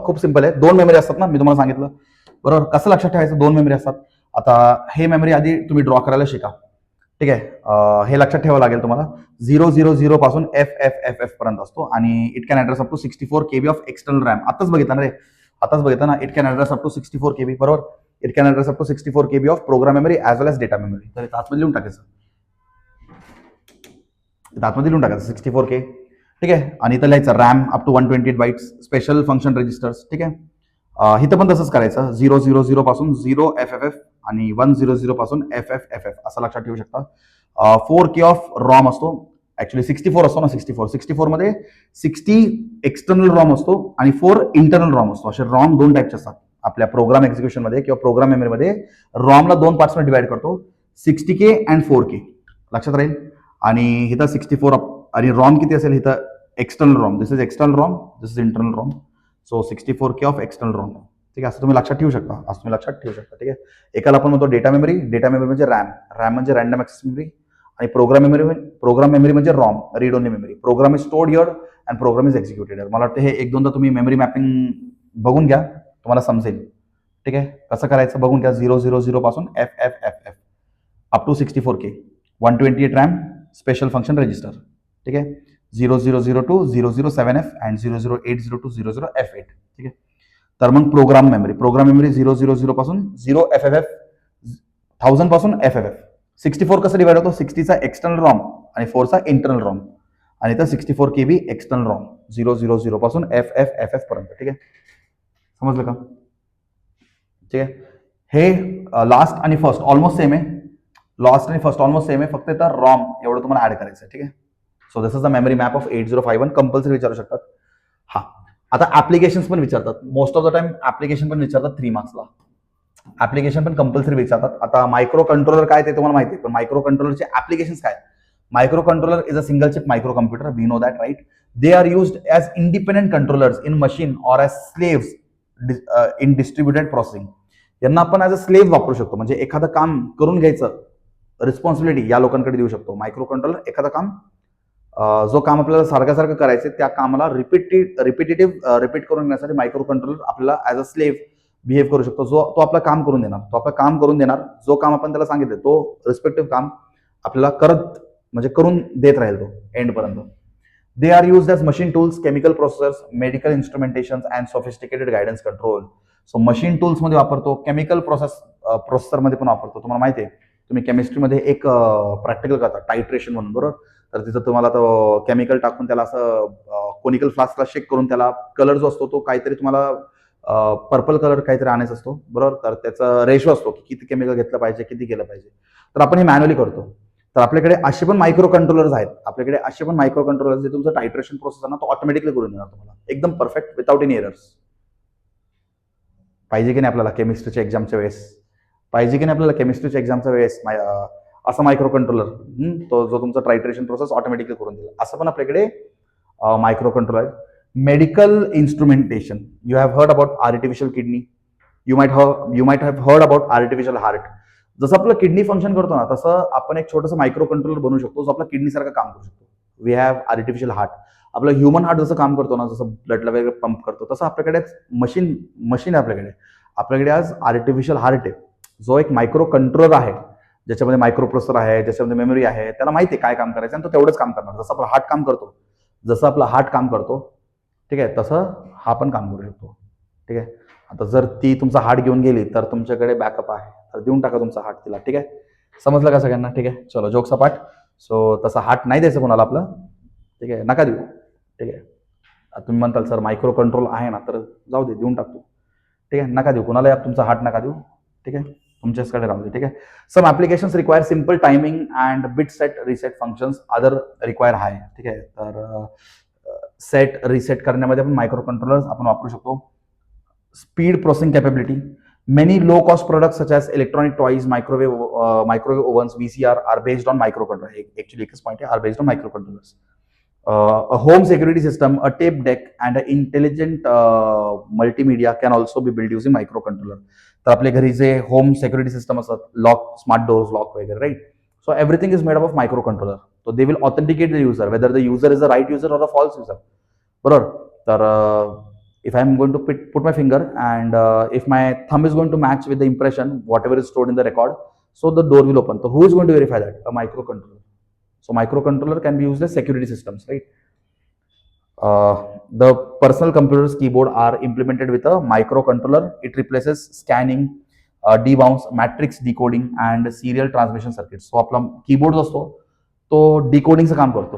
खूप सिंपल आहे. 2 मेमरी असतात ना, मी तुम्हाला सांगितलं बरोबर. कसं लक्षात ठेवायचं? 2 मेमरी असतात. आता हे मेमरी आधी तुम्ही ड्रॉ करायला शिका. ठीक आहे, हे लक्षात ठेवावं लागेल तुम्हाला. 000 पासून FFFF पर्यंत असतो आणि it can address up to 64 KB of external RAM. आताच बघितलं ना रे, आताच बघितलं ना. It can address up to 64 KB, बरोबर. It can address up to 64 KB of program memory as well as data memory. तर आतमध्ये लिहून टाकायचं, आतमध्ये लिहून टाकायचं 64K. ठीक आहे, आणि इथं लिहायचं RAM up to 128 bytes, special function registers. ठीक आहे, इथं पण तसंच करायचं. 000 पासून 0FFF आणि 100 पासून FFFF असं लक्षात ठेवू शकता. 4K ऑफ रॉम असतो. ऍक्च्युली 64 असतो ना. 64 मध्ये 60 एक्सटर्नल रॉम असतो आणि 4 इंटरनल रॉम असतो. असे रॉम 2 टाईपचे असतात. आपल्या प्रोग्राम एक्झिक्युशन मध्ये किंवा प्रोग्राम मेमरीमध्ये रॉमला 2 पार्ट्समध्ये डिवाइड करतो, 60K अँड 4K. लक्षात राहील. आणि इथं 64 आणि रॉम किती असेल? इथं external ROM, this is external ROM, this is internal ROM. So 64K of external ROM. ठीक आहे, असं तुम्ही लक्षात ठेवू शकता, ठीक आहे. एकाला आपण म्हणतो डेटा मेमरी. डेटा मेमरी म्हणजे रॅम, रॅम म्हणजे रॅन्डम ऍक्सेस मेमरी. आणि प्रोग्राम मेमरी म्हणजे ROM, read only memory. Program is stored here and program is executed. मला वाटतं हे 1-2दा तुम्ही मेमरी मॅपिंग बघून घ्या, तुम्हाला समजेल. ठीक आहे, कसं करायचं बघून घ्या. 000 पासून FFFF up to 64K, 128 RAM, special function register. ठीक आहे, 0002 to 007F and 0080 to 00F8. ठीक आहे, तर मग प्रोग्राम मेमरी 000 पासून 0FFF, 1000 पासून FFF. 64 कसं डिवाइड होतो? 60चा एक्सटर्नल रॉम आणि 4चा इंटरनल रॉम, आणि इथं 64 KB एक्सटर्नल रॉम 000 पासून FFFF पर्यंत. ठीक आहे, समजलं का? ठीक आहे, हे लास्ट आणि फर्स्ट ऑलमोस्ट सेम आहे. फक्त इथं रॉम एवढं तुम्हाला ऍड करायचं आहे. ठीक आहे, so this is the memory map of 8051. Compulsory विचारू शकतात. हा, आता ऍप्लिकेशन्स पण विचारतात. Most of the time application पण विचारतात 3 मार्क्सला. ऍप्लिकेशन पण कंपल्सरी विचारतात. आता मायक्रो कंट्रोलर काय ते तुम्हाला माहिती आहे, पण मायक्रो कंट्रोलरचे ऍप्लिकेशन्स काय? Microcontroller is a single chip microcomputer. We know that, right? They are used as independent controllers in machine or as slaves in distributed processing. यांना आपण ॲज अ स्लेव्ह वापरू शकतो. म्हणजे एखादं काम करून घ्यायचं, रिस्पॉन्सिबिलिटी या लोकांकडे देऊ शकतो. मायक्रो कंट्रोलर एखादं काम, जो काम आपल्याला सारखं करायचं, त्या कामाला रिपीट करून घेण्यासाठी मायक्रो कंट्रोलर आपल्याला ॲज अ स्लेव्ह बिहेव करू शकतो. तो आपलं काम करून देणार, जो काम आपण त्याला सांगितलं तो रिस्पेक्टिव्ह काम आपल्याला करून देत राहील तो एंड पर्यंत. They are used as machine tools, chemical processors, medical instrumentation and sophisticated guidance control. So machine tools मध्ये वापरतो, केमिकल प्रोसेसर मध्ये पण वापरतो. तुम्हाला माहिती आहे, तुम्ही केमिस्ट्रीमध्ये एक प्रॅक्टिकल करता टायट्रेशन म्हणून, बरोबर? तर तिथं तुम्हाला तो केमिकल टाकून त्याला असं कोनिकल फ्लास्कला शेक करून त्याला कलर जो असतो तो काहीतरी तुम्हाला पर्पल कलर काहीतरी आणायचा असतो, बरोबर? तर त्याचा रेशो असतो की किती केमिकल घेतलं पाहिजे, किती केलं पाहिजे. तर आपण हे मॅन्युअली करतो. तर आपल्याकडे असे पण मायक्रो कंट्रोलर्स आहेत. जे तुमचं टायट्रेशन प्रोसेस आहे ना, तो ऑटोमॅटिकली करून देणार तुम्हाला, एकदम परफेक्ट, विदाउट एनी एरर्स. पाहिजे की नाही आपल्याला केमिस्ट्रीच्या एक्झामच्या वेळेस? असं मायक्रो कंट्रोलर, तो जो तुमचा टायट्रेशन प्रोसेस ऑटोमॅटिकली करून देईल. असं पण आपल्याकडे मायक्रो कंट्रोलर आहे. Medical instrumentation, you have heard about artificial kidney, you might have heard about artificial heart. जसं आपलं किडनी फंक्शन करतो ना, तसं आपण एक छोटंसं मायक्रो कंट्रोलर बनवू शकतो, जो आपला किडनी सारखं काम करू शकतो. We have artificial heart. आपलं ह्युमन हार्ट जसं काम करतो ना, जसं ब्लडला वगैरे पंप करतो, तसं आपल्याकडे मशीन आहे. आपल्याकडे आज आर्टिफिशियल हार्ट आहे, जो एक मायक्रो कंट्रोलर आहे, ज्याच्यामध्ये मायक्रो प्रोसेसर आहे, ज्याच्यामध्ये मेमरी आहे. त्याला माहिती आहे काय काम करायचं आणि तो तेवढंच काम करणार. जसं आपला हार्ट काम करतो, ठीक आहे, तसं हा पण काम करू शकतो. ठीक आहे, आता जर ती तुमचा हार्ट घेऊन गेली तर तुमच्याकडे बॅकअप आहे, तर देऊन टाका तुमचा हार्ट तिला. ठीक आहे, समजलं का सगळ्यांना? ठीक आहे, चलो जोक सपाट. सो तसा हार्ट नाही द्यायचं कोणाला आपलं. ठीक आहे, नका देऊ. ठीक आहे, तुम्ही म्हणताल सर मायक्रो कंट्रोल आहे ना, तर जाऊ दे, देऊन टाकतो. ठीक आहे, नका देऊ कोणाला तुमचा हार्ट, नका देऊ. ठीक आहे, तुमच्याचकडे राहू दे. ठीक आहे, some applications require simple timing and bit set reset functions, other require high. ठीक आहे, तर सेट रिसेट करण्यामध्ये आपण मायक्रो कंट्रोलर्स आपण वापरू शकतो. Speed processing capability, Many low-cost products such as electronic toys, microwave ovens, VCR are based on microcontrollers. Actually, एकच point आहे, are based on microcontrollers. A home security system, a tape deck, and an intelligent multimedia can also be built using microcontroller. तर आपल्या घरी जे home security system असतात, lock, smart doors lock वगैरे, right? So everything is made up of microcontroller. So they will authenticate the user, whether the user is a right user or a false user. बरोबर? तर if I'm going to put my finger and if my thumb is going to match with the impression, whatever is stored in the record, so the door will open. So who is going to verify that? A microcontroller. So microcontroller can be used as security systems, right? The personal computer's keyboard are implemented with a microcontroller. It replaces scanning, debounce, matrix decoding and serial transmission circuits. So आपला keyboard असतो तो डिकोडिंगचं काम करतो,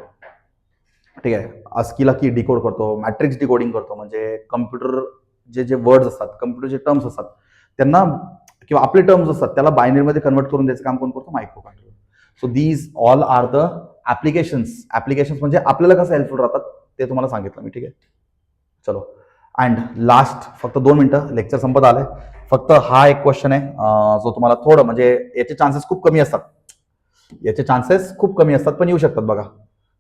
ठीक आहे. ASCIIला की decode करतो, matrix decoding करतो, म्हणजे कम्प्युटर जे वर्ड्स असतात, कम्प्युटरचे टर्म्स असतात त्यांना, किंवा आपले टर्म्स असतात त्याला बायनरीमध्ये कन्वर्ट करून द्यायचं काम कोण करतो? Microcontroller. So these all are the applications म्हणजे आपल्याला कसं हेल्पफुल राहतात ते तुम्हाला सांगितलं मी, ठीक आहे. चलो, अँड लास्ट फक्त 2 मिनिटं, लेक्चर संपत आलंय. फक्त हा एक क्वेश्चन आहे जो तुम्हाला थोडं, म्हणजे याचे चान्सेस खूप कमी असतात, पण येऊ शकतात बघा.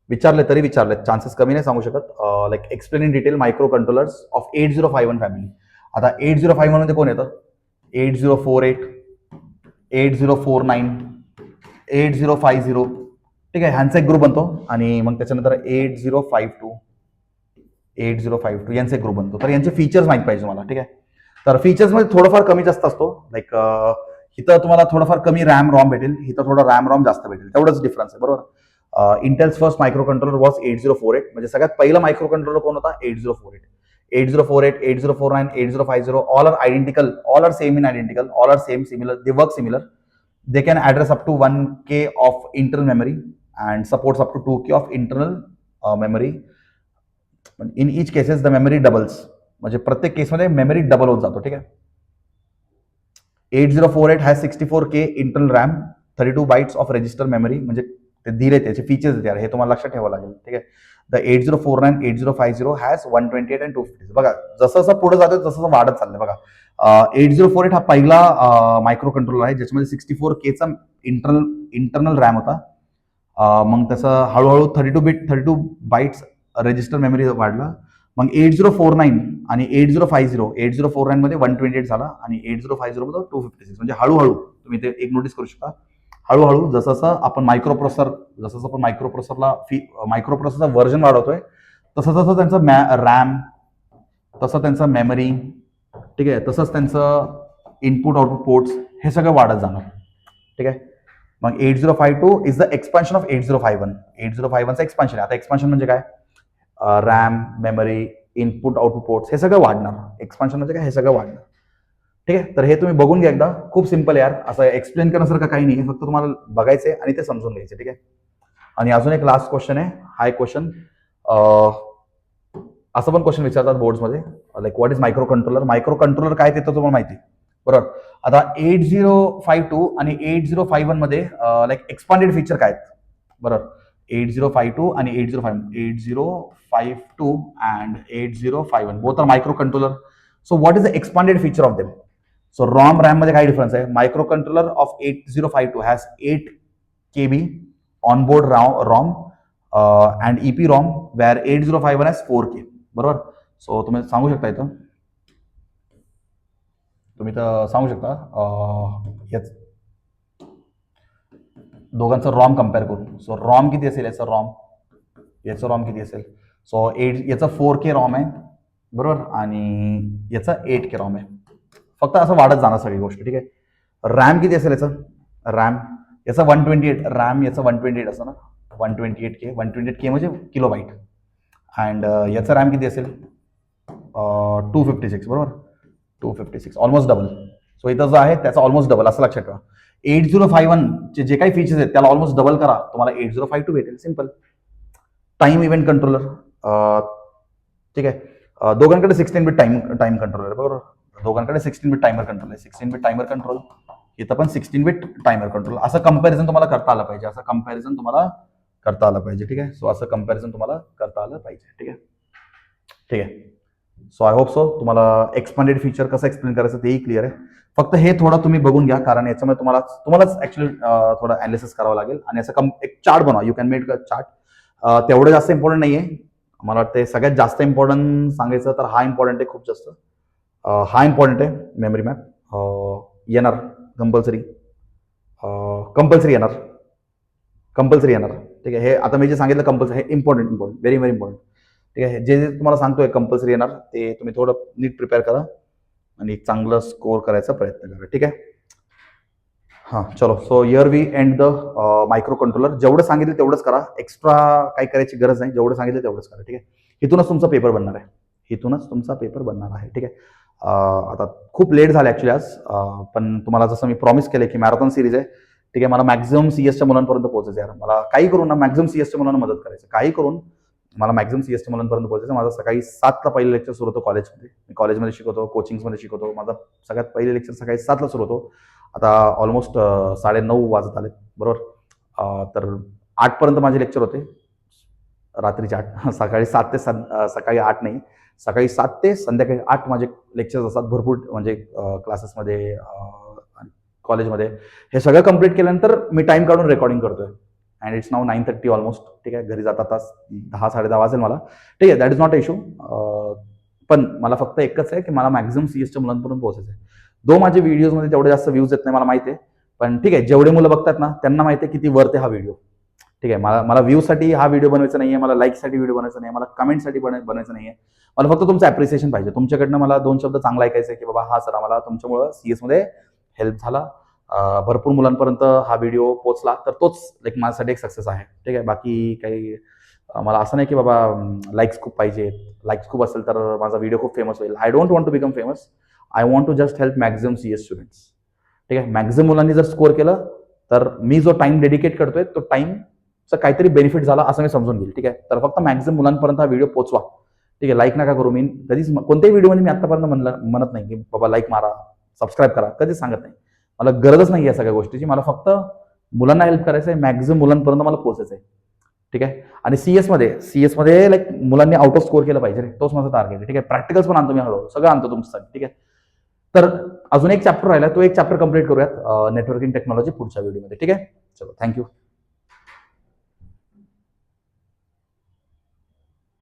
विचारले तरी विचारले, चान्सेस कमी नाही सांगू शकत. Like explain in detail micro controllers of 8051 family. आता 8051 मध्ये कोण येतं? 8048, 8049, 8050, ठीक आहे, ह्यांचा एक ग्रुप बनतो. आणि मग त्याच्यानंतर 8052, 8052 यांचा एक ग्रुप बनतो. तर यांचे फीचर्स माहित पाहिजे मला, ठीक आहे. तर फीचर्स मध्ये थोडंफार कमी जास्त असतो. लाईक इथं तुम्हाला थोडंफार कमी रॅम रॉम भेटेल, इथं थोडं रॅम रॉम जास्त भेटेल, तेवढंच डिफरन्स आहे, बरोबर. Entails first micro controller was 8048, म्हणजे सगळ्यात पहिला मायक्रो कंट्रोलर कोण होता? 8048. 8048, 8049, 8050, all are identical, all are same in identical, all are similar, they work similar. They can address up to 1K of internal memory and supports up to 2K of internal memory. In each cases the memory doubles, म्हणजे प्रत्येक केसमध्ये memory double होत जातो, ठीक आहे. 8048 has 64K internal RAM, 32 bytes of register memory, म्हणजे ते दिले त्याचे फीचर्स आहेत, हे तुम्हाला लक्षात ठेवावं लागेल, ठीक आहे. The 8049, 8050 has 128 and 256. बघा जसं जसं पुढे जातं तसं वाढत चाललंय बघा. 8048 हा पहिला मायक्रो कंट्रोलर आहे ज्याच्यामध्ये 64K चा इंटरनल रॅम होता. मग त्याचं हळूहळू 32 बाईट्स रजिस्टर मेमरी वाढला. मग 8049 आणि 8049 मध्ये 128 झाला आणि 8050 मध्ये 256. म्हणजे हळूहळू तुम्ही ते एक नोटीस करू शकता, हळूहळू जसं आपण मायक्रोप्रोसेसरचा व्हर्जन वाढवतोय तसं त्यांचं रॅम, तसं त्यांचं मेमरी, ठीक आहे, तसंच त्यांचं इनपुट आउटपुट पोर्ट्स हे सगळं वाढत जाणार, ठीक आहे. मग 8052 इज द एक्सपान्शन ऑफ 8051. 8051चं एक्सपान्शन आहे. आता एक्सपान्शन म्हणजे काय? RAM, memory, input output ports हे सगळं वाढणार. एक्सपान्शन म्हणजे काय? हे सगळं वाढणार, ठीक आहे. तर हे तुम्ही बघून घ्या एकदा, खूप सिंपल यार, असं एक्सप्लेन करण्यासारखं काही नाही, फक्त तुम्हाला बघायचंय आणि ते समजून घ्यायचे, ठीक आहे. आणि अजून एक लास्ट क्वेश्चन आहे. हा एक क्वेश्चन असं पण क्वेश्चन विचारतात बोर्ड्समध्ये, like what is microcontroller. Microcontroller काय ते तर तुम्हाला माहिती, बरोबर. आता 8052 आणि 8051 मध्ये लाईक एक्सपांडेड फीचर काय आहेत, बरोबर. 8052 आणि 8052 and 8051 both are microcontroller. So what is the expanded feature of them? So RAM मध्ये काय डिफरन्स आहे? Micro controller of 8052 has 8 KB onboard ROM and EPROM where 8051 has 4K, बरोबर. सो तुम्ही सांगू शकता इथं, तुम्ही तर सांगू शकता दोघांचं रॉम कम्पेअर करून. सो रॉम किती असेल याचं रॉम किती असेल? सो याचं 4K रॉम आहे, बरोबर, आणि याचा 8K रॉम आहे. फक्त असं वाढत जाणार सगळी गोष्ट, ठीक आहे. रॅम किती असेल याचं? रॅम याचा 128, रॅम याचं 128 असं ना, 128K म्हणजे किलोबाईट. अँड याचं रॅम किती असेल? 256, बरोबर, 256, ऑलमोस्ट डबल. सो इथं जो आहे त्याचा ऑलमोस्ट डबल, असं लक्षात ठेवा. 8051 चे जे काही फीचर्स आहेत त्याला ऑलमोस्ट डबल करा, तुम्हाला 8052 भेटेल. सिंपल. टाइम इव्हेंट कंट्रोलर, ठीक आहे. दोघांकडे 16 बिट टाइम कंट्रोलर आहे, बरोबर. दोघांकडे 16 बिट टायमर कंट्रोल आहे. 16 बिट टायमर कंट्रोल, इथं पण 16 बिट टायमर कंट्रोल. असं कंपॅरिझन तुम्हाला करता आलं पाहिजे, ठीक आहे. सो असं कंपॅरिझन तुम्हाला करता आलं पाहिजे, ठीक आहे. सो आय होप सो तुम्हाला एक्सपांडेड फीचर कसं एक्सप्लेन करायचं तेही क्लिअर आहे. फक्त हे थोडं तुम्ही बघून घ्या, कारण याच्यामुळे तुम्हालाच ऍक्च्युअली थोडं अनालिसिस करावं लागेल आणि असं एक चार्ट बनवा. You can make a chart. तेवढं जास्त इम्पॉर्टंट नाही आहे. मला वाटतं सगळ्यात जास्त इम्पॉर्टंट सांगायचं तर हा इम्पॉर्टंट आहे खूप जास्त. हा इम्पॉर्टंट आहे मेमरी मॅप. येणार कंपल्सरी. कंपल्सरी येणार. कंपल्सरी येणार. ठीक आहे. हे आता मी जे सांगितलं कंपल्सरी हे इम्पॉर्टंट व्हेरी व्हेरी इम्पॉर्टंट. ठीक आहे. जे तुम्हाला सांगतोय कंपल्सरी येणार ते तुम्ही थोडं नीट प्रिपेअर करा आणि चांगलं स्कोअर करायचा प्रयत्न करा. ठीक आहे. हां, चलो. So here we end the microcontroller. जेवढं सांगितलं तेवढंच करा. एक्स्ट्रा काही करायची गरज नाही. जेवढं सांगितलं तेवढंच करा. ठीक आहे. इथूनच तुमचा पेपर बनणार आहे. इथूनच तुमचा पेपर बनणार आहे. ठीक आहे. आता खूप लेट झालं ॲक्च्युली आज. पण तुम्हाला जसं मी प्रॉमिस केलं की मॅरेथॉन सिरीज आहे. ठीक आहे. मला मॅक्झिमम सीएसच्या मुलांपर्यंत पोहोचायचं यार. मला काही करून ना मॅक्झिमम सीएसच्या मुलांना मदत करायचं. काही करून मला मॅक्झिमम सीएसच्या मुलांपर्यंत पोहोचायचं. माझं सकाळी 7ला पहिलं लेक्चर सुरू होतं कॉलेजमध्ये. मी कॉलेजमध्ये शिकवतो, कोचिंग्समध्ये शिकवतो. माझा सगळ्यात पहिले लेक्चर सकाळी 7ला सुरू होतो. आता ऑलमोस्ट 9:30 वाजत आलेत, बरोबर. तर 8पर्यंत माझे लेक्चर होते, रात्रीचे 8. सकाळी 7 ते सकाळी 8 नाही, सकाळी 7 ते संध्याकाळी 8 माझे लेक्चर्स असतात भरपूर, म्हणजे क्लासेसमध्ये, कॉलेजमध्ये. हे सगळं कंप्लीट केल्यानंतर मी टाइम काढून रेकॉर्डिंग करतोय. And it's now 9:30 almost. ठीक आहे. घरी जाता 10 10:30 वाजेल मला. ठीक आहे. That is not a issue. पण मला फक्त एकच आहे की मला मॅक्झिमम सीएसच्या मुलांपर्यंत पोहोचायचं आहे. दो माझे व्हिडिओजमध्ये तेवढे जास्त व्ह्यूज येत नाही, मला माहिती आहे. पण ठीक आहे, जेवढे मुलं बघतात ना त्यांना माहिती आहे किती वर्थ आहे हा व्हिडिओ. ठीक आहे. मला व्ह्यूसाठी हा व्हिडिओ बनवायचा नाही आहे, मला लाईकसाठी व्हिडिओ बनवायचा नाही आहे, मला कमेंटसाठी बनवायचं नाही आहे. मला फक्त तुमचं ॲप्रिसिएशन पाहिजे. तुमच्याकडनं मला 2 शब्द चांगला ऐकायचं आहे की बाबा हा सर आम्हाला तुमच्यामुळं सीएसमध्ये हेल्प झाला, भरपूर मुलांपर्यंत हा व्हिडिओ पोहोचला, तर तोच लाईक माझ्यासाठी एक सक्सेस आहे. ठीक आहे. बाकी काही मला असं नाही की बाबा लाईक्स खूप पाहिजेत. लाईक्स खूप असेल तर माझा व्हिडिओ खूप फेमस होईल. I don't want to become famous. I want to just help maximum CS students. ठीक आहे. मॅक्झिमम मुलांनी जर स्कोअर केलं तर मी जो टाइम डेडिकेट करतोय तो टाइमचा काहीतरी बेनिफिट झाला असं मी समजून घेईल. ठीक आहे. तर फक्त मॅक्झिमम मुलांपर्यंत हा व्हिडिओ पोचवा. ठीक आहे. लाईक नका करू. मी कधीच कोणत्याही व्हिडिओमध्ये मी आतापर्यंत म्हणत नाही की बाबा लाईक मारा, सबस्क्राईब करा, कधीच सांगत नाही. मला गरजच नाही या सगळ्या गोष्टीची. मला फक्त मुलांना हेल्प करायचं आहे, मॅक्झिमम मुलांपर्यंत मला पोहोचायचं आहे. ठीक आहे. आणि सीएसमध्ये लाईक मुलांनी आउट ऑफ स्कोअर केलं पाहिजे. तोच माझा टार्गेट आहे. ठीक आहे. प्रॅक्टिकल्स पण आणतो मी हळूहळू, सगळं आणतो तुमच्यासाठी. ठीक आहे. तर अजून एक चॅप्टर राहिला, तो एक चॅप्टर कंप्लीट करूयात नेटवर्किंग टेक्नॉलॉजी पुढच्या व्हिडिओमध्ये. ठीक आहे. चलो, थँक्यू.